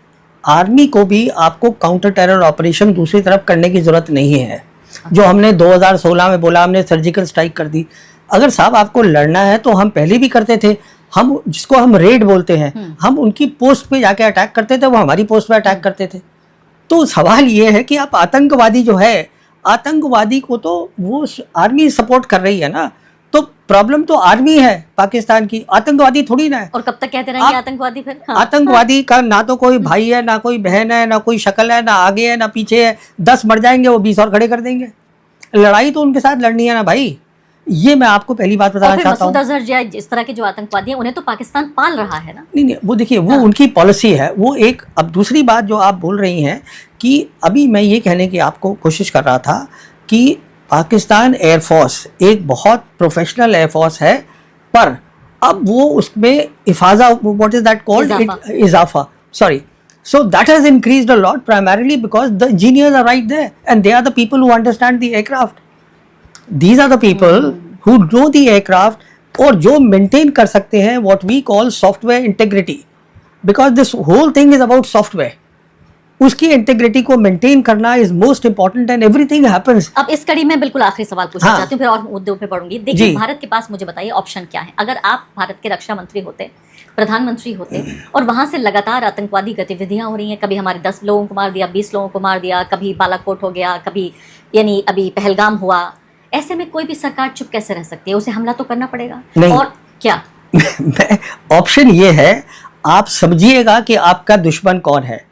B: आर्मी को भी आपको काउंटर टेरर ऑपरेशन दूसरी तरफ करने की ज़रूरत नहीं है। जो हमने 2016 में बोला, हमने सर्जिकल स्ट्राइक कर दी। अगर साहब आपको लड़ना है तो हम पहले भी करते थे। हम जिसको हम रेड बोलते हैं, हम उनकी पोस्ट पे जाके अटैक करते थे, वो हमारी पोस्ट पे अटैक करते थे। तो सवाल ये है कि आप आतंकवादी जो है, आतंकवादी को तो वो आर्मी सपोर्ट कर रही है ना, तो प्रॉब्लम तो आर्मी है पाकिस्तान की, आतंकवादी थोड़ी ना है।
A: और कब तक कहते रहेंगे आतंकवादी फिर? हाँ।
B: आतंकवादी का ना तो कोई भाई है, ना कोई बहन है, ना कोई शक्ल है, ना आगे है ना पीछे है। 10 मर जाएंगे, वो 20 और खड़े कर देंगे। लड़ाई तो उनके साथ लड़नी है ना भाई। ये मैं आपको पहली बात बताना चाहता हूँ।
A: मसूद अजहर या इस तरह के जो आतंकवादी हैं उन्हें तो पाकिस्तान पाल रहा है ना।
B: नहीं, वो देखिए, वो उनकी पॉलिसी है, वो एक। अब दूसरी बात जो आप बोल रही हैं कि अभी मैं ये कहने की आपको कोशिश कर रहा था कि पाकिस्तान एयरफोर्स एक बहुत प्रोफेशनल एयरफोर्स है, पर अब वो उसमें इफाजा, व्हाट इज दैट कॉल्ड, इजाफा, sorry, so that has increased a lot, primarily because the engineers are right there and they are the people who understand the aircraft. These are the people who know the aircraft और जो maintain कर सकते हैं what we call software integrity, because this whole thing is about software. उसकी इंटीग्रिटी को मेंटेन करना is most important and everything happens.
A: अब इस कड़ी में बिल्कुल आखिरी सवाल पूछना चाहती हूँ, फिर और मुद्दों पे बढ़ूंगी। देखिए, भारत के पास, मुझे बताइए ऑप्शन क्या है? अगर आप भारत के रक्षा मंत्री होते, प्रधानमंत्री होते, और वहां से लगातार आतंकवादी गतिविधियां हो रही हैं, कभी हमारे 10 लोगों को मार दिया, 20 लोगों को मार दिया, कभी बालाकोट हो गया, कभी यानी अभी पहलगाम हुआ, ऐसे में कोई भी सरकार चुप कैसे रह सकती है? उसे हमला तो करना पड़ेगा। और क्या
B: ऑप्शन ये है, आप समझिएगा कि आपका दुश्मन कौन है।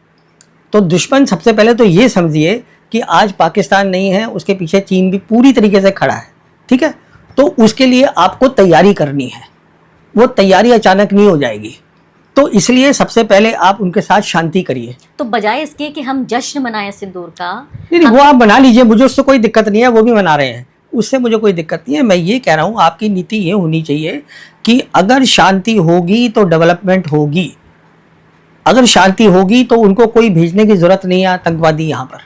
B: तो दुश्मन सबसे पहले तो ये समझिए कि आज पाकिस्तान नहीं है, उसके पीछे चीन भी पूरी तरीके से खड़ा है, ठीक है? तो उसके लिए आपको तैयारी करनी है, वो तैयारी अचानक नहीं हो जाएगी। तो इसलिए सबसे पहले आप उनके साथ शांति करिए।
A: तो बजाय इसके कि हम जश्न मनाएं सिंदूर का,
B: नहीं, वो आप बना लीजिए, मुझे उससे कोई दिक्कत नहीं है, वो भी मना रहे हैं, उससे मुझे कोई दिक्कत नहीं है। मैं ये कह रहा हूँ, आपकी नीति ये होनी चाहिए कि अगर शांति होगी तो डेवलपमेंट होगी, अगर शांति होगी तो उनको कोई भेजने की जरूरत नहीं है आतंकवादी यहाँ पर।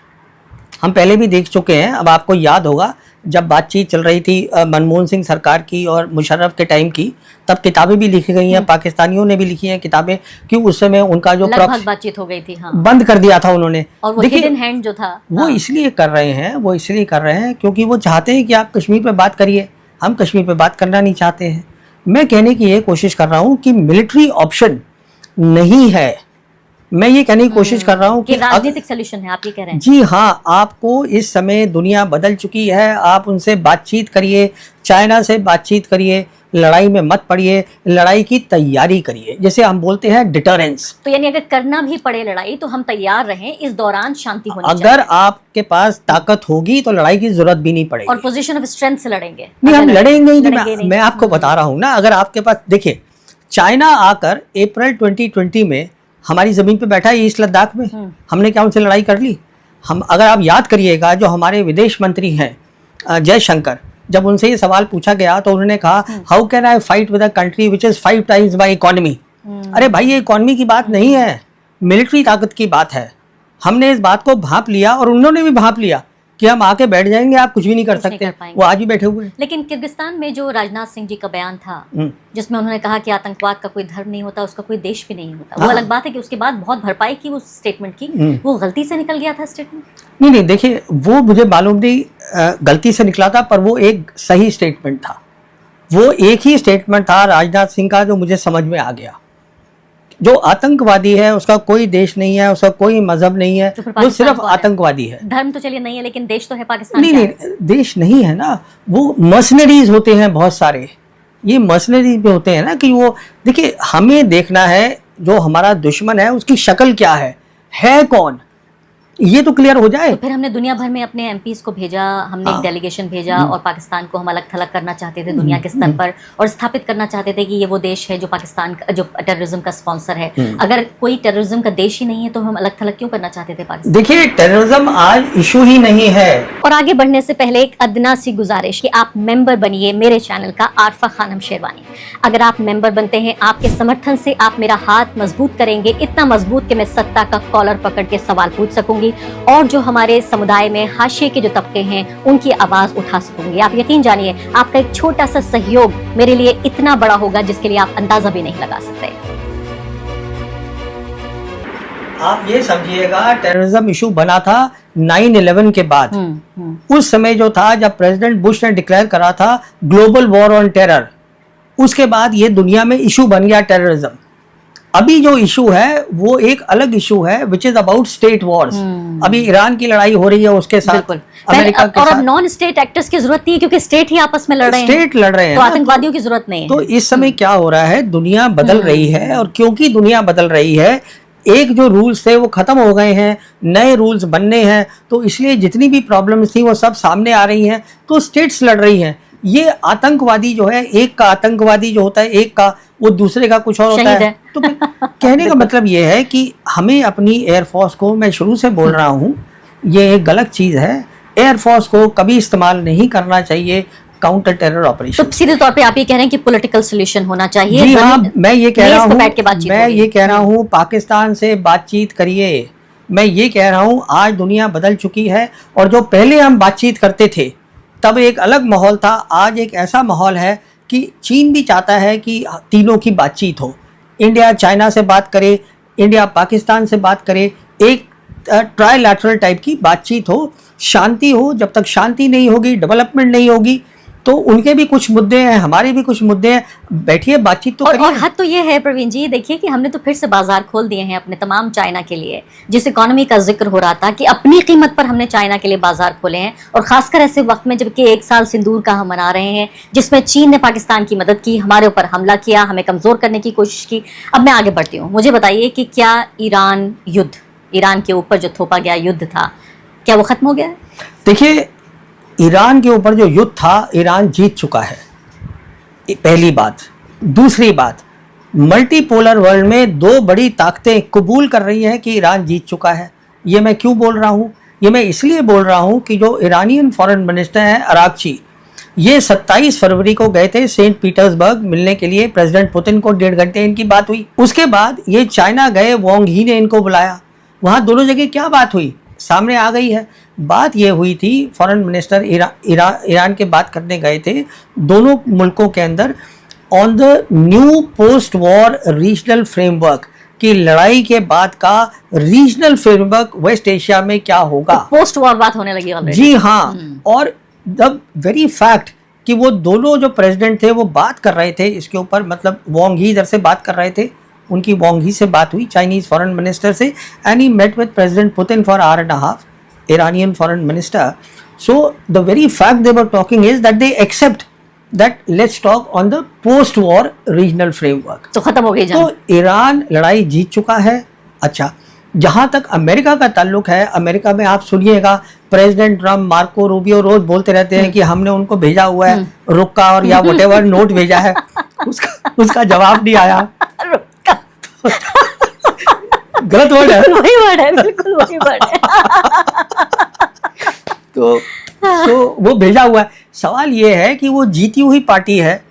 B: हम पहले भी देख चुके हैं। अब आपको याद होगा जब बातचीत चल रही थी मनमोहन सिंह सरकार की और मुशर्रफ के टाइम की, तब किताबें भी लिखी गई हैं, पाकिस्तानियों ने भी लिखी हैं किताबें, कि उस समय उनका जो
A: बातचीत हो गई थी, हाँ,
B: बंद कर दिया था उन्होंने।
A: और वो हिडन हैंड जो था,
B: वो इसलिए कर रहे हैं, वो इसलिए कर रहे हैं क्योंकि वो चाहते हैं कि आप कश्मीर पे बात करिए। हम कश्मीर पे बात करना नहीं चाहते हैं। मैं कहने की ये कोशिश कर रहा हूँ कि मिलिट्री ऑप्शन नहीं है। मैं ये कहने की कोशिश कर रहा हूँ कि
A: राजनीतिक सॉल्यूशन है, आप ये कह रहे हैं?
B: जी हाँ, आपको इस समय दुनिया बदल चुकी है, आप उनसे बातचीत करिए, चाइना से बातचीत करिए, लड़ाई में मत पड़िए, लड़ाई की तैयारी करिए, जैसे हम बोलते हैं डिटरेंस।
A: तो यानी अगर करना भी पड़े लड़ाई तो हम तैयार रहें, इस दौरान शांति होनी चाहिए।
B: अगर आपके पास ताकत होगी तो लड़ाई की जरूरत भी नहीं पड़ेगी,
A: और पोजीशन ऑफ स्ट्रेंथ से लड़ेंगे।
B: नहीं, हम लड़ेंगे ही नहीं। मैं आपको बता रहा हूँ ना, अगर आपके पास, देखिए, चाइना आकर अप्रैल 2020 में हमारी जमीन पे बैठा है, ईस्ट लद्दाख में, हमने क्या उनसे लड़ाई कर ली? हम, अगर आप याद करिएगा, जो हमारे विदेश मंत्री हैं जयशंकर, जब उनसे ये सवाल पूछा गया तो उन्होंने कहा, how can I fight with a country which is 5 times my economy. अरे भाई, ये इकोनॉमी की बात नहीं है, मिलिट्री ताकत की बात है। हमने इस बात को भांप लिया और उन्होंने भी भांप लिया कि हम आके बैठ जाएंगे, आप कुछ भी नहीं कर सकते। वो आज भी बैठे हुए हैं।
A: लेकिन किर्गिस्तान में जो राजनाथ सिंह जी का बयान था, जिसमें उन्होंने कहा कि आतंकवाद का कोई धर्म नहीं होता, उसका कोई देश भी नहीं होता, वो अलग बात है कि उसके बाद बहुत भरपाई की उस स्टेटमेंट की, वो गलती से निकल गया था स्टेटमेंट।
B: नहीं, देखिए, वो मुझे मालूम नहीं गलती से निकला था, पर वो एक सही स्टेटमेंट था। वो एक ही स्टेटमेंट था राजनाथ सिंह का जो मुझे समझ में आ गया। जो आतंकवादी है उसका कोई देश नहीं है, उसका कोई मजहब नहीं है, वो सिर्फ आतंकवादी है।
A: धर्म तो चलिए नहीं है, लेकिन देश तो है पाकिस्तान।
B: नहीं, देश नहीं है ना, वो मर्सनरीज होते हैं बहुत सारे। ये मर्सनरीज भी होते हैं ना, कि वो, देखिए, हमें देखना है जो हमारा दुश्मन है उसकी शक्ल क्या है कौन, ये तो क्लियर हो जाए।
A: तो फिर हमने दुनिया भर में अपने एमपीज को भेजा, हमने एक डेलीगेशन भेजा, और पाकिस्तान को हम अलग थलग करना चाहते थे दुनिया के स्तर पर, और स्थापित करना चाहते थे कि ये वो देश है जो पाकिस्तान का, जो टेररिज्म का स्पॉन्सर है। अगर कोई टेररिज्म का देश ही नहीं है तो हम अलग थलग क्यों करना चाहते थे पाकिस्तान?
B: देखिए, टेररिज्म आज इशू ही नहीं है।
A: और आगे बढ़ने से पहले एक अदना सी गुजारिश कि आप मेंबर बनिए मेरे चैनल का, आरफा खानम शेरवानी। अगर आप मेंबर बनते हैं, आपके समर्थन से आप मेरा हाथ मजबूत करेंगे, इतना मजबूत कि मैं सत्ता का कॉलर पकड़ के सवाल पूछ सकूंगी, और जो हमारे समुदाय में हाशिए के जो तबके हैं उनकी आवाज उठा सकूंगी। आप यकीन जानिए, आपका एक छोटा सा सहयोग मेरे लिए इतना बड़ा होगा जिसके लिए आप अंदाजा भी नहीं लगा सकते।
B: आप ये समझिएगा, टेररिज्म इशू बना था 9/11 के बाद। उस समय जो था, जब प्रेसिडेंट बुश ने डिक्लेयर करा था ग्लोबल वॉर ऑन टेरर, उसके बाद ये दुनिया में इशू बन गया टेररिज्म। अभी जो इशू है वो एक अलग इशू है, which is about state Wars. अभी ईरान की लड़ाई हो रही है उसके साथ,
A: बिल्कुल।
B: अमेरिका के
A: और अब
B: साथ।
A: नॉन स्टेट एक्टर्स की जरूरत नहीं है, क्योंकि स्टेट ही आपस में लड़ रहे हैं,
B: स्टेट लड़ रहे हैं
A: तो
B: ना,
A: आतंकवादियों की जरूरत नहीं है।
B: तो इस समय क्या हो रहा है, दुनिया बदल रही है, और क्योंकि दुनिया बदल रही है, एक जो रूल्स थे वो खत्म हो गए हैं, नए रूल्स बनने हैं, तो इसलिए जितनी भी प्रॉब्लम्स थी वो सब सामने आ रही हैं, तो स्टेट्स लड़ रही हैं। ये आतंकवादी जो है, एक का आतंकवादी जो होता है, एक का वो दूसरे का कुछ और होता
A: शहीद
B: है।
A: है।
B: तो कहने का मतलब ये है कि हमें अपनी एयरफोर्स को, मैं शुरू से बोल रहा हूँ, ये एक गलत चीज़ है, एयरफोर्स को कभी इस्तेमाल नहीं करना चाहिए काउंटर टेरर ऑपरेशन।
A: तो सीधे तौर पे आप ये कह रहे हैं कि पॉलिटिकल सोल्यूशन होना चाहिए।
B: जी हाँ, मैं ये कह रहा हूँ,
A: बैठ के बातचीत
B: मैं
A: होगी।
B: ये कह रहा हूँ पाकिस्तान से बातचीत करिए। मैं ये कह रहा हूँ आज दुनिया बदल चुकी है, और जो पहले हम बातचीत करते थे तब एक अलग माहौल था, आज एक ऐसा माहौल है कि चीन भी चाहता है कि तीनों की बातचीत हो, इंडिया चाइना से बात करे, इंडिया पाकिस्तान से बात करे, एक ट्राइलैटरल टाइप की बातचीत हो, शांति हो। जब तक शांति नहीं होगी, डेवलपमेंट नहीं होगी, तो उनके भी कुछ मुद्दे हैं, हमारे भी कुछ मुद्दे हैं, बैठिए बातचीत तो करिए।
A: और हद तो ये है प्रवीण जी, देखिए कि हमने तो फिर से बाजार खोल दिए हैं अपने तमाम चाइना के लिए। जिस इकोनॉमी का जिक्र हो रहा था कि अपनी कीमत पर हमने चाइना के लिए बाजार खोले हैं, और खासकर ऐसे वक्त में जबकि 1 साल सिंदूर का हम मना रहे हैं, जिसमें चीन ने पाकिस्तान की मदद की, हमारे ऊपर हमला किया, हमें कमजोर करने की कोशिश की। अब मैं आगे बढ़ती हूँ, मुझे बताइए कि क्या ईरान के ऊपर जो थोपा गया युद्ध था, क्या वो खत्म हो गया है?
B: देखिए, ईरान के ऊपर जो युद्ध था, ईरान जीत चुका है, पहली बात। दूसरी बात, मल्टीपोलर वर्ल्ड में दो बड़ी ताकतें कबूल कर रही हैं कि ईरान जीत चुका है। ये मैं क्यों बोल रहा हूँ? ये मैं इसलिए बोल रहा हूँ कि जो ईरानियन फॉरेन मिनिस्टर हैं अरागची, ये 27 फरवरी को गए थे सेंट पीटर्सबर्ग मिलने के लिए प्रेसिडेंट पुतिन को, 1.5 घंटे इनकी बात हुई। उसके बाद ये चाइना गए, वांग ही ने इनको बुलाया, वहाँ दोनों जगह क्या बात हुई सामने आ गई है। बात ये हुई थी, फॉरेन मिनिस्टर ईरान के बात करने गए थे दोनों मुल्कों के अंदर on the new post war regional framework, की लड़ाई के बाद का रीजनल फ्रेमवर्क वेस्ट एशिया में क्या होगा।
A: तो पोस्ट वॉर बात होने लगी ऑलरेडी।
B: जी हाँ, और द वेरी फैक्ट कि वो दोनों जो प्रेसिडेंट थे वो बात कर रहे थे इसके ऊपर, मतलब वांग ही इधर से बात कर रहे थे, उनकी वांग ही से बात हुई चाइनीज फॉरेन मिनिस्टर से, and he met with president Putin for hour and half, Iranian foreign minister. So the very fact they were talking is that they accept that let's talk on the post-war regional framework.
A: तो खत्म हो गई जंग।
B: तो ईरान लड़ाई जीत चुका है। अच्छा, जहां तक अमेरिका का ताल्लुक है, अमेरिका में आप सुनिएगा प्रेसिडेंट ट्रम्प, मार्को रूबियो रोज बोलते रहते हैं कि हमने उनको भेजा हुआ है रुक्का और या व्हाटएवर नोट भेजा है, उसका जवाब नहीं आया। गलत वर्ड है,
A: वही वर्ड है, बिल्कुल वही वर्ड है।
B: तो वो भेजा हुआ है। सवाल ये है कि वो जीती हुई पार्टी है,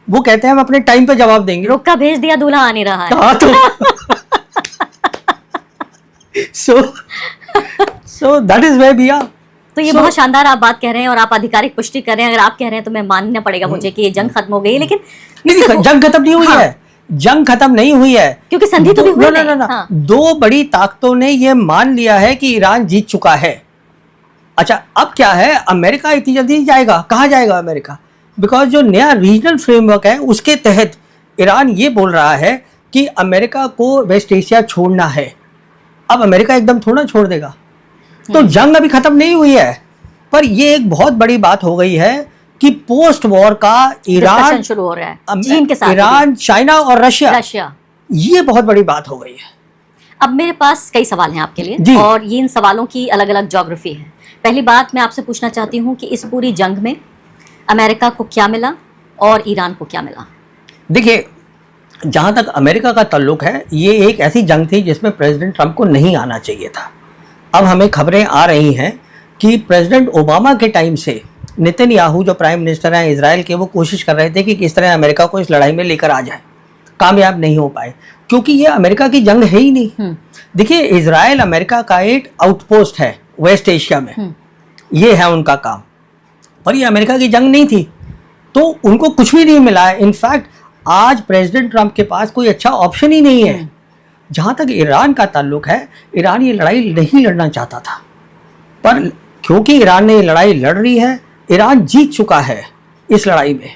B: वो कहते हैं हम अपने टाइम पे जवाब देंगे।
A: रुक्का भेज दिया, दूल्हा आ नहीं रहा है।
B: हाँ, so that is where we are.
A: तो ये बहुत शानदार आप बात कह रहे हैं और आप आधिकारिक पुष्टि कर रहे हैं। अगर आप कह रहे हैं तो मैं मानना पड़ेगा मुझे कि ये जंग खत्म हो गई है, लेकिन
B: नहीं, जंग खत्म नहीं हुई है, जंग खत्म नहीं हुई है,
A: क्योंकि संधि तो भी हुई नहीं।
B: ना, दो बड़ी ताकतों ने ये मान लिया है कि ईरान जीत चुका है। अच्छा, अब क्या है, अमेरिका इतनी जल्दी नहीं जाएगा। कहाँ जाएगा अमेरिका? बिकॉज जो नया रीजनल फ्रेमवर्क है उसके तहत ईरान ये बोल रहा है कि अमेरिका को वेस्ट एशिया छोड़ना है। अब अमेरिका एकदम थोड़ा छोड़ देगा, तो जंग अभी खत्म नहीं हुई है, पर ये एक बहुत बड़ी बात हो गई है कि पोस्ट वॉर का ईरान
A: शुरू हो रहा है चीन के साथ,
B: ईरान, चाइना और रशिया, ये बहुत बड़ी बात हो गई है।
A: अब मेरे पास कई सवाल हैं आपके लिए, और ये इन सवालों की अलग अलग ज्योग्राफी है। पहली बात मैं आपसे पूछना चाहती हूँ कि इस पूरी जंग में अमेरिका को क्या मिला और ईरान को क्या मिला?
B: देखिए, जहाँ तक अमेरिका का ताल्लुक है, ये एक ऐसी जंग थी जिसमें प्रेसिडेंट ट्रंप को नहीं आना चाहिए था। अब हमें खबरें आ रही हैं कि प्रेसिडेंट ओबामा के टाइम से नेतन्याहू जो प्राइम मिनिस्टर हैं इजराइल के, वो कोशिश कर रहे थे कि किस तरह अमेरिका को इस लड़ाई में लेकर आ जाए। कामयाब नहीं हो पाए, क्योंकि ये अमेरिका की जंग है ही नहीं। देखिए, इजराइल अमेरिका का एक आउटपोस्ट है वेस्ट एशिया में, ये है उनका काम, और ये अमेरिका की जंग नहीं थी, तो उनको कुछ भी नहीं मिला है। इनफैक्ट आज प्रेसिडेंट ट्रंप के पास कोई अच्छा ऑप्शन ही नहीं है। जहाँ तक ईरान का ताल्लुक है, ईरान ये लड़ाई नहीं लड़ना चाहता था, पर क्योंकि ईरान ने ये लड़ाई लड़ रही है, ईरान जीत चुका है इस लड़ाई में,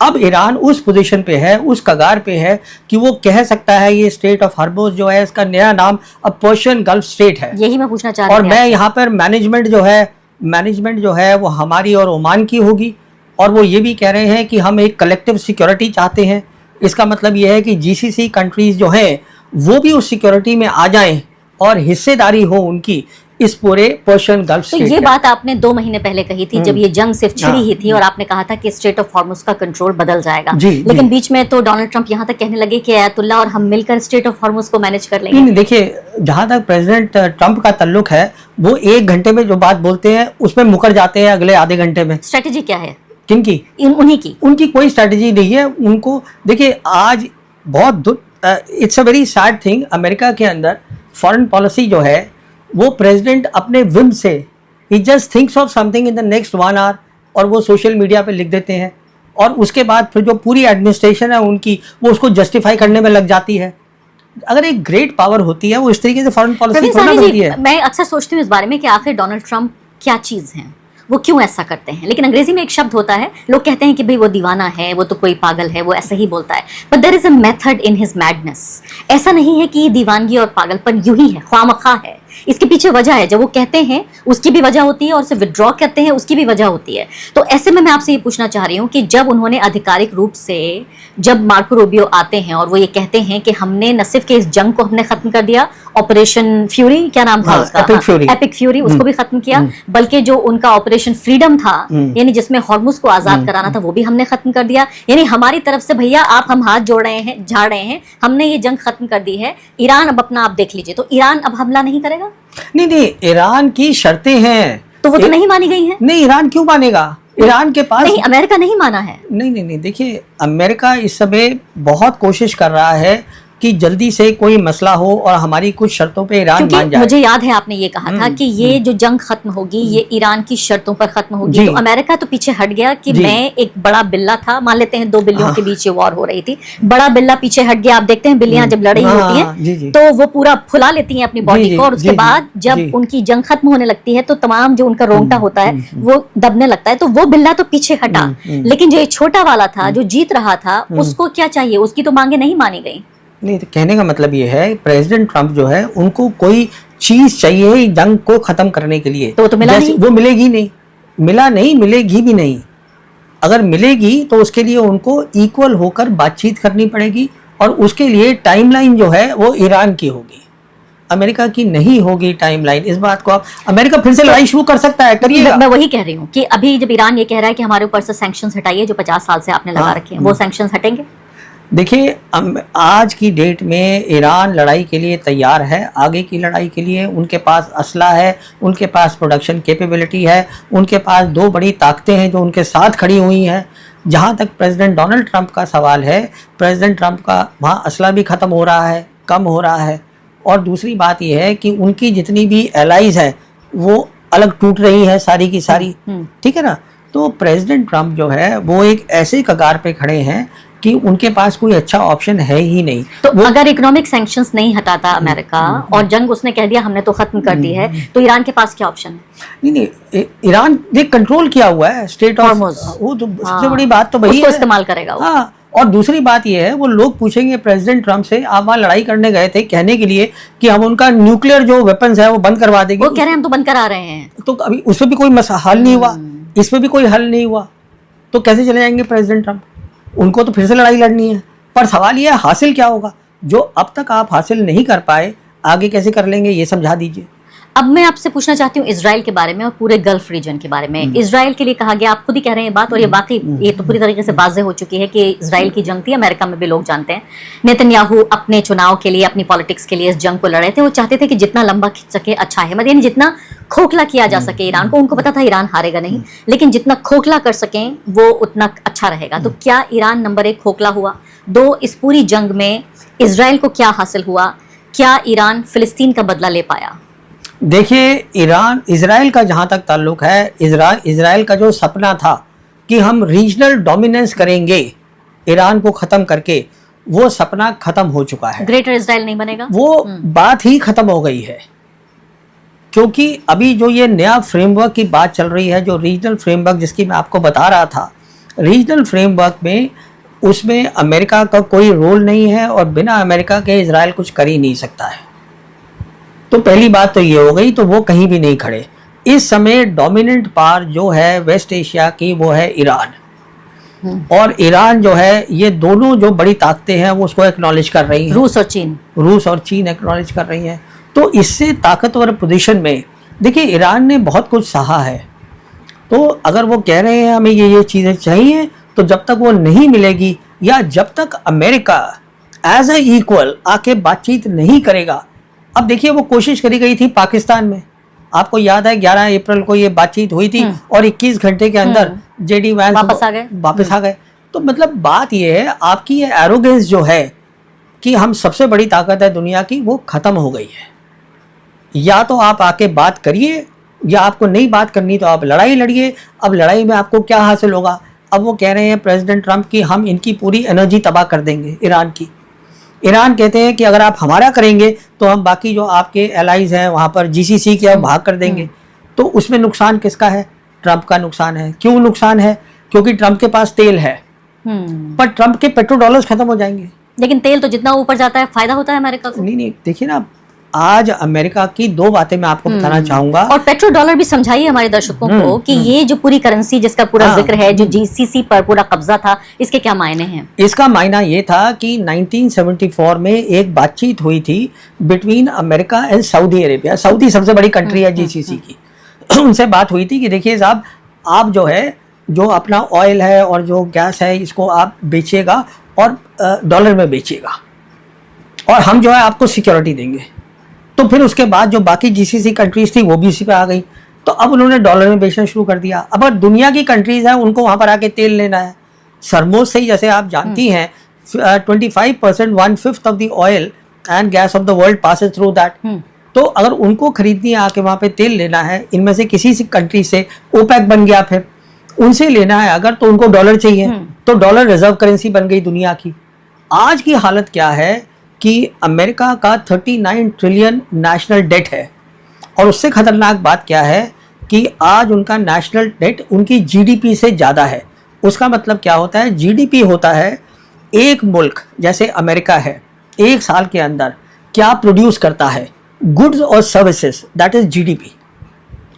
B: अब ईरान उस पोजीशन पे है, उस कगार पे है कि वो कह सकता है ये स्टेट ऑफ हॉर्मुज़ जो है इसका नया नाम अब पर्शियन गल्फ स्टेट है।
A: यही मैं पूछना चाह रही
B: और
A: थी
B: मैं
A: आपसे।
B: यहाँ पर मैनेजमेंट जो है वो हमारी और ओमान की होगी, और वो ये भी कह रहे हैं कि हम एक कलेक्टिव सिक्योरिटी चाहते हैं। इसका मतलब ये है कि जीसीसी कंट्रीज जो हैं वो भी उस सिक्योरिटी में आ जाएं और हिस्सेदारी हो उनकी इस पूरे पर्शियन गल्फ
A: तो
B: स्टेट
A: ये
B: के।
A: बात आपने 2 महीने पहले कही थी जब ये जंग सिर्फ छिड़ी ही थी और आपने कहा था कि स्टेट ऑफ हॉर्मुज़ का कंट्रोल बदल जाएगा।
B: जी,
A: लेकिन
B: जी।
A: बीच में तो डोनाल्ड ट्रंप यहाँ तक कहने लगे कि आयतुल्ला और हम मिलकर स्टेट ऑफ हॉर्मुज़ को मैनेज कर लेंगे।
B: नहीं, देखिए, जहाँ तक प्रेसिडेंट ट्रंप का ताल्लुक है वो 1 घंटे में जो बात बोलते हैं उसमें मुकर जाते हैं अगले आधे घंटे में।
A: स्ट्रेटेजी क्या है
B: किनकी?
A: उन्हीं की?
B: उनकी कोई स्ट्रेटजी नहीं है। उनको देखिए, आज बहुत it's a very sad thing, America के अंदर फॉरेन पॉलिसी जो है वो प्रेसिडेंट अपने विम से ही just thinks of something in the next 1 hour और वो सोशल मीडिया पे लिख देते हैं, और उसके बाद फिर जो पूरी एडमिनिस्ट्रेशन है उनकी वो उसको जस्टिफाई करने में लग जाती है। अगर एक ग्रेट पावर होती है वो इस तरीके से फॉरेन पॉलिसी
A: प्रवीण
B: थोड़ा
A: साहनी
B: बनती
A: जी,
B: है।
A: मैं अक्सर सोचती हूँ इस बारे में कि आखिर डोनाल्ड ट्रंप क्या चीज हैं, वो क्यों ऐसा करते हैं। लेकिन अंग्रेजी में एक शब्द होता है, लोग कहते हैं कि भाई वो दीवाना है, वो तो कोई पागल है, वो ऐसे ही बोलता है। But there is a method in his madness. ऐसा नहीं है कि दीवानगी और पागलपन यूं ही है, ख्वामखा है। इसके पीछे वजह है। जब वो कहते हैं उसकी भी वजह होती है और उसे विड्रॉ करते हैं उसकी भी वजह होती है। तो ऐसे में मैं आपसे ये पूछना चाह रही हूँ कि जब उन्होंने आधिकारिक रूप से, जब मार्को रूबियो आते हैं और वो ये कहते हैं कि हमने न सिर्फ कि इस जंग को हमने खत्म कर दिया, ऑपरेशन फ्यूरी क्या नाम था
B: हाँ,
A: उसका, एपिक फ्यूरी उसको भी खत्म किया, बल्कि जो उनका ऑपरेशन फ्रीडम था यानी जिसमें हॉर्मुज़ को आजाद कराना था वो भी हमने खत्म कर दिया। यानी हमारी तरफ से भैया आप हम हाथ जोड़ रहे हैं, झाड़ रहे हैं, हमने ये जंग खत्म कर दी है। ईरान अब अपना आप देख लीजिए, तो ईरान अब हमला नहीं करेगा?
B: नहीं, ईरान की शर्तें हैं
A: तो वो तो नहीं मानी गई हैं।
B: नहीं, ईरान क्यों मानेगा? ईरान के पास
A: नहीं, अमेरिका नहीं माना है।
B: नहीं, देखिए, अमेरिका इस समय बहुत कोशिश कर रहा है कि जल्दी से कोई मसला हो और हमारी कुछ शर्तों पे ईरान मान
A: क्योंकि
B: जाए।
A: मुझे याद है आपने ये कहा था कि ये जो जंग खत्म होगी ये ईरान की शर्तों पर खत्म होगी।
B: जी।
A: तो अमेरिका तो पीछे हट गया कि
B: जी।
A: मैं एक बड़ा बिल्ला था, मान लेते हैं 2 बिल्लियों के बीच ये वॉर हो रही थी, बड़ा बिल्ला पीछे हट गया। आप देखते हैं बिल्लियां जब लड़ रही होती
B: जी,
A: हैं तो वो पूरा फुला लेती हैं अपनी बॉडी
B: जी,
A: को, और उसके
B: जी,
A: बाद
B: जी।
A: जब उनकी जंग खत्म होने लगती है तो तमाम जो उनका रोंगटा होता है वो दबने लगता है। तो वो बिल्ला तो पीछे हटा, लेकिन जो ये छोटा वाला था जो जीत रहा था उसको क्या चाहिए? उसकी तो मांगे नहीं मानी गई।
B: नहीं, तो कहने का मतलब ये है प्रेसिडेंट ट्रंप जो है उनको कोई चीज चाहिए जंग को खत्म करने के लिए,
A: तो मिला नहीं।
B: वो मिलेगी नहीं, मिलेगी भी नहीं। अगर मिलेगी तो उसके लिए उनको इक्वल होकर बातचीत करनी पड़ेगी, और उसके लिए टाइमलाइन जो है वो ईरान की होगी, अमेरिका की नहीं होगी टाइमलाइन। इस बात को आप, अमेरिका फिर से लड़ाई शुरू कर सकता है, करिएगा।
A: मैं वही कह रही हूँ कि अभी जब ईरान ये कह रहा है कि हमारे ऊपर से सैंक्शंस हटाइए जो 50 साल से आपने लगा रखे हैं, वो सैंक्शंस हटेंगे?
B: देखिए, आज की डेट में ईरान लड़ाई के लिए तैयार है, आगे की लड़ाई के लिए उनके पास असला है, उनके पास प्रोडक्शन कैपेबिलिटी है, उनके पास 2 बड़ी ताकतें हैं जो उनके साथ खड़ी हुई हैं। जहाँ तक प्रेसिडेंट डोनाल्ड ट्रंप का सवाल है, प्रेसिडेंट ट्रंप का वहाँ असला भी ख़त्म हो रहा है, कम हो रहा है, और दूसरी बात यह है कि उनकी जितनी भी एलाइज हैं वो अलग टूट रही है सारी की सारी, ठीक है ना। तो प्रेसिडेंट ट्रंप जो है वो एक ऐसे कगार पे खड़े हैं कि उनके पास कोई अच्छा ऑप्शन है ही नहीं।
A: तो अगर इकोनॉमिक सैंक्शंस नहीं हटाता अमेरिका और जंग उसने कह दिया हमने तो खत्म कर दी है, तो ईरान के पास क्या ऑप्शन है?
B: नहीं, ईरान ने कंट्रोल किया हुआ है स्टेट ऑफ
A: हॉर्मुज़।
B: वो तो सबसे बड़ी बात तो वही
A: उसको
B: है,
A: इस्तेमाल करेगा वो।
B: हाँ। और दूसरी बात ये है, वो लोग पूछेंगे प्रेसिडेंट ट्रंप से, आप वहाँ लड़ाई करने गए थे कहने के लिए कि हम उनका न्यूक्लियर जो वेपन्स है वो बंद करवा देंगे,
A: वो कह रहे हैं हम तो बंद करा रहे हैं।
B: तो अभी उसमें भी कोई हल नहीं हुआ, इसमें भी कोई हल नहीं हुआ, तो कैसे चले जाएंगे प्रेसिडेंट ट्रंप? उनको तो फिर से लड़ाई लड़नी है। पर सवाल यह है हासिल क्या होगा? जो अब तक आप हासिल नहीं कर पाए आगे कैसे कर लेंगे, ये समझा दीजिए।
A: अब मैं आपसे पूछना चाहती हूँ इजराइल के बारे में और पूरे गल्फ रीजन के बारे में। इजराइल के लिए कहा गया, आप खुद ही कह रहे हैं बात, और ये वाकई ये तो पूरी तरीके से वाज़ेह हो चुकी है कि इजराइल की जंग थी, अमेरिका में भी लोग जानते हैं। नेतन्याहू अपने चुनाव के लिए, अपनी पॉलिटिक्स के लिए इस जंग को लड़े थे। वो चाहते थे कि जितना लंबा खिंच सके अच्छा है, मतलब यानी जितना खोखला किया जा सके ईरान को। उनको पता था ईरान हारेगा नहीं, लेकिन जितना खोखला कर सकें वो उतना अच्छा रहेगा। तो क्या ईरान नंबर 1 खोखला हुआ? 2, इस पूरी जंग में इजराइल को क्या हासिल हुआ? क्या ईरान फिलिस्तीन का बदला ले पाया?
B: देखिए, इजराइल का जहाँ तक ताल्लुक है, इजराइल का जो सपना था कि हम रीजनल डोमिनेंस करेंगे ईरान को ख़त्म करके, वो सपना ख़त्म हो चुका है।
A: ग्रेटर इजराइल नहीं बनेगा,
B: वो बात ही ख़त्म हो गई है। क्योंकि अभी जो ये नया फ्रेमवर्क की बात चल रही है, जो रीजनल फ्रेमवर्क जिसकी मैं आपको बता रहा था, रीजनल फ्रेमवर्क में उसमें अमेरिका का कोई रोल नहीं है और बिना अमेरिका के इजराइल कुछ कर ही नहीं सकता है। तो पहली बात तो ये हो गई, तो वो कहीं भी नहीं खड़े। इस समय डोमिनेंट पावर जो है वेस्ट एशिया की वो है ईरान, और ईरान जो है, ये दोनों जो बड़ी ताकतें हैं वो उसको एक्नॉलेज कर रही हैं। रूस और चीन एक्नॉलेज कर रही हैं। तो इससे ताकतवर पोजीशन में देखिए ईरान ने बहुत कुछ सहा है। तो अगर वो कह रहे हैं हमें ये चीज़ें चाहिए, तो जब तक वो नहीं मिलेगी या जब तक अमेरिका एज ए इक्वल आके बातचीत नहीं करेगा। अब देखिए वो कोशिश करी गई थी पाकिस्तान में, आपको याद है 11 अप्रैल को ये बातचीत हुई थी और 21 घंटे के अंदर जेडी वैंस वापस आ गए। तो मतलब बात ये है, आपकी ये एरोगेंस जो है कि हम सबसे बड़ी ताकत है दुनिया की, वो खत्म हो गई है। या तो आप आके बात करिए, या आपको नहीं बात करनी तो आप लड़ाई लड़िए। अब लड़ाई में आपको क्या हासिल होगा? अब वो कह रहे हैं प्रेसिडेंट ट्रंप की हम इनकी पूरी एनर्जी तबाह कर देंगे ईरान की। ईरान कहते हैं कि अगर आप हमारा करेंगे तो हम बाकी जो आपके एलाइज हैं वहाँ पर जीसीसी के हम भाग कर देंगे। तो उसमें नुकसान किसका है? ट्रंप का नुकसान है। क्यों नुकसान है? क्योंकि ट्रंप के पास तेल है, पर ट्रंप के पेट्रो डॉलर्स खत्म हो जाएंगे।
A: लेकिन तेल तो जितना ऊपर जाता है फायदा होता है अमेरिका को।
B: नहीं, देखिए ना, आज अमेरिका की दो बातें मैं आपको बताना चाहूंगा।
A: और पेट्रो डॉलर भी समझाइए हमारे दर्शकों को कि ये जो पूरी करेंसी जिसका पूरा जिक्र है, जो जीसीसी पर पूरा कब्जा था, इसके क्या मायने हैं? इसका
B: मायना ये था कि 1974 में एक बातचीत हुई थी between America and Saudi Arabia. Saudi सबसे बड़ी कंट्री है जीसीसी की। उनसे बात हुई थी कि देखिए साहब, आप जो है, जो अपना ऑयल है और जो गैस है, इसको आप बेचिएगा और डॉलर में बेचिएगा, और हम जो है आपको सिक्योरिटी देंगे। तो फिर उसके बाद जो बाकी जीसीसी कंट्रीज थी वो भी इसी पे आ गई। तो अब उन्होंने डॉलर में बेचना शुरू कर दिया। अब अगर दुनिया की कंट्रीज हैं, उनको वहां पर आके तेल लेना है। सरमोज से ही, जैसे आप जानती हैं, 25% 1/5 of the oil and gas off the world passes through that. तो अगर उनको खरीदनी है, आके वहां पे तेल लेना है, इनमें से किसी सी कंट्री से, ओपेक बन गया, फिर उनसे लेना है अगर, तो उनको डॉलर चाहिए। तो डॉलर रिजर्व करेंसी बन गई दुनिया की। आज की हालत क्या है कि अमेरिका का 39 ट्रिलियन नेशनल डेट है, और उससे खतरनाक बात क्या है कि आज उनका नेशनल डेट उनकी जीडीपी से ज़्यादा है। उसका मतलब क्या होता है? जीडीपी होता है एक मुल्क जैसे अमेरिका है, एक साल के अंदर क्या प्रोड्यूस करता है, गुड्स और सर्विसेज, दैट इज जीडीपी।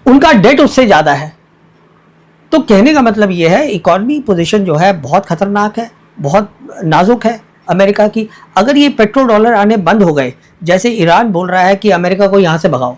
B: उनका डेट उससे ज़्यादा है। तो कहने का मतलब ये है, इकॉनमी पोजीशन जो है बहुत खतरनाक है, बहुत नाजुक है अमेरिका की। अगर ये पेट्रो डॉलर आने बंद हो गए, जैसे ईरान बोल रहा है कि अमेरिका को यहाँ से भगाओ,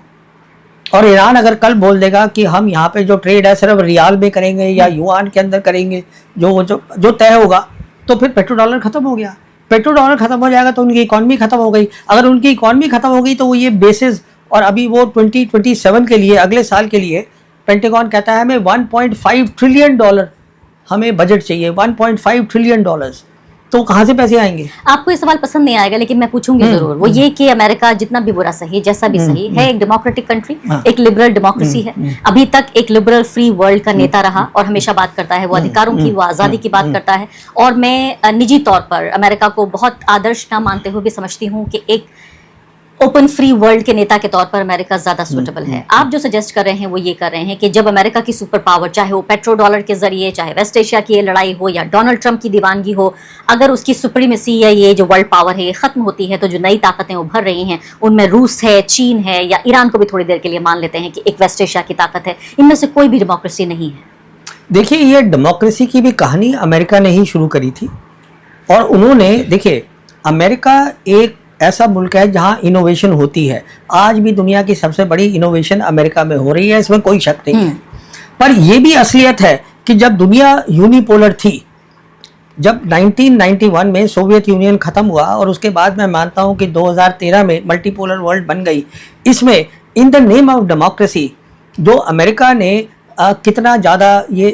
B: और ईरान अगर कल बोल देगा कि हम यहाँ पे जो ट्रेड है सिर्फ रियाल में करेंगे या युआन के अंदर करेंगे, जो तय होगा, तो फिर पेट्रो डॉलर खत्म हो गया। पेट्रो डॉलर खत्म हो जाएगा तो उनकी इकॉनमी खत्म हो गई। अगर उनकी इकॉनमी खत्म हो गई तो वो ये बेसिस, और अभी वो 2027 के लिए, अगले साल के लिए पेंटागन कहता है हमें 1.5 ट्रिलियन डॉलर हमें बजट चाहिए, 1.5 ट्रिलियन डॉलर्स। तो कहाँ से पैसे आएंगे?
A: आपको ये सवाल पसंद नहीं आएगा, लेकिन मैं पूछूंगी जरूर। वो ये कि अमेरिका जितना भी बुरा सही, जैसा भी सही है, एक डेमोक्रेटिक कंट्री, एक लिबरल डेमोक्रेसी है। अभी तक एक लिबरल फ्री वर्ल्ड का नेता रहा और हमेशा बात करता है वो अधिकारों की, वो आजादी की बात करता है। और मैं निजी तौर पर अमेरिका को बहुत आदर्श ना मानते हुए भी समझती हूँ कि एक ओपन फ्री वर्ल्ड के नेता के तौर पर अमेरिका ज्यादा सूटेबल है। आप जो सजेस्ट कर रहे हैं वो ये कर रहे हैं कि जब अमेरिका की सुपर पावर, चाहे वो पेट्रो डॉलर के जरिए, चाहे वेस्ट एशिया की ये लड़ाई हो या डोनाल्ड ट्रंप की दीवानगी हो, अगर उसकी सुप्रीमेसी या ये जो वर्ल्ड पावर है ये खत्म होती है, तो जो नई ताकतें उभर रही हैं उनमें रूस है, चीन है, या ईरान को भी थोड़ी देर के लिए मान लेते हैं कि एक वेस्ट एशिया की ताकत है, इनमें से कोई भी डेमोक्रेसी नहीं है।
B: देखिए, ये डेमोक्रेसी की भी कहानी अमेरिका ने ही शुरू करी थी। और उन्होंने, देखिए, अमेरिका एक ऐसा मुल्क है जहां इनोवेशन होती है। आज भी दुनिया की सबसे बड़ी इनोवेशन अमेरिका में हो रही है, इसमें कोई शक नहीं है। पर यह भी असलियत है कि जब दुनिया यूनिपोलर थी, जब 1991 में सोवियत यूनियन खत्म हुआ और उसके बाद मैं मानता हूं कि 2013 में मल्टीपोलर वर्ल्ड बन गई, इसमें in the name of democracy जो अमेरिका ने कितना ज़्यादा ये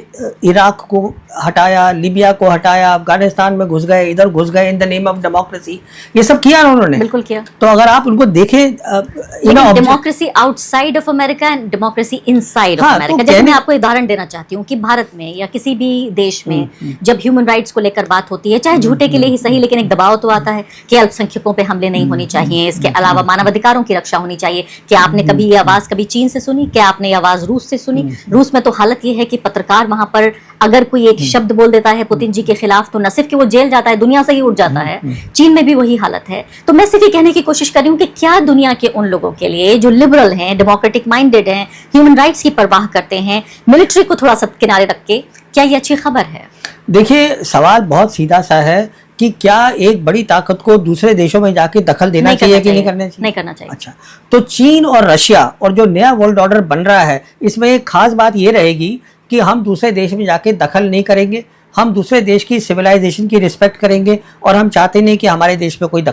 B: इराक को हटाया, लीबिया को हटाया, अफगानिस्तान में घुस गए, इधर घुस गए in the name of democracy, ये सब किया ना उन्होंने।
A: बिल्कुल किया।
B: तो अगर आप उनको देखें,
A: democracy outside of America and democracy inside of America, जैसे मैं आपको उदाहरण देना चाहती हूँ कि भारत में या किसी भी देश में जब ह्यूमन राइट्स को लेकर बात होती है, चाहे झूठे के लिए ही सही, लेकिन एक दबाव तो आता है कि अल्पसंख्यकों पे हमले नहीं होने चाहिए, इसके अलावा मानवाधिकारों की रक्षा होनी चाहिए। क्या आपने कभी ये आवाज चीन से सुनी? क्या आपने ये आवाज रूस से सुनी? रूस में तो हालत ये है कि पत्रकार वहां पर अगर कोई एक एक शब्द बोल देता है पुतिन जी के खिलाफ तो न सिर्फ कि वो जेल जाता है, दुनिया से ही उठ जाता है। चीन में भी वही हालत है। तो मैं सिर्फ ये कहने की कोशिश कर रही हूँ कि क्या दुनिया के उन लोगों के लिए जो लिबरल हैं, डेमोक्रेटिक माइंडेड हैं, ह्यूमन राइट्स की परवाह करते हैं, मिलिट्री को थोड़ा सा किनारे रख के, क्या ये अच्छी खबर है?
B: देखिए, सवाल बहुत सीधा सा है कि क्या एक बड़ी ताकत को दूसरे देशों में जाके दखल देना चाहिए कि नहीं करना चाहिए?
A: नहीं करना चाहिए।
B: अच्छा, तो चीन और रशिया और जो नया वर्ल्ड ऑर्डर बन रहा है, इसमें एक खास बात ये रहेगी कि हम दूसरे देश में जाके दखल नहीं करेंगे, हम दूसरे देश की सिविलाइजेशन की रिस्पेक्ट करेंगे और हम चाहते नहीं कि हमारे देश में कोई दखल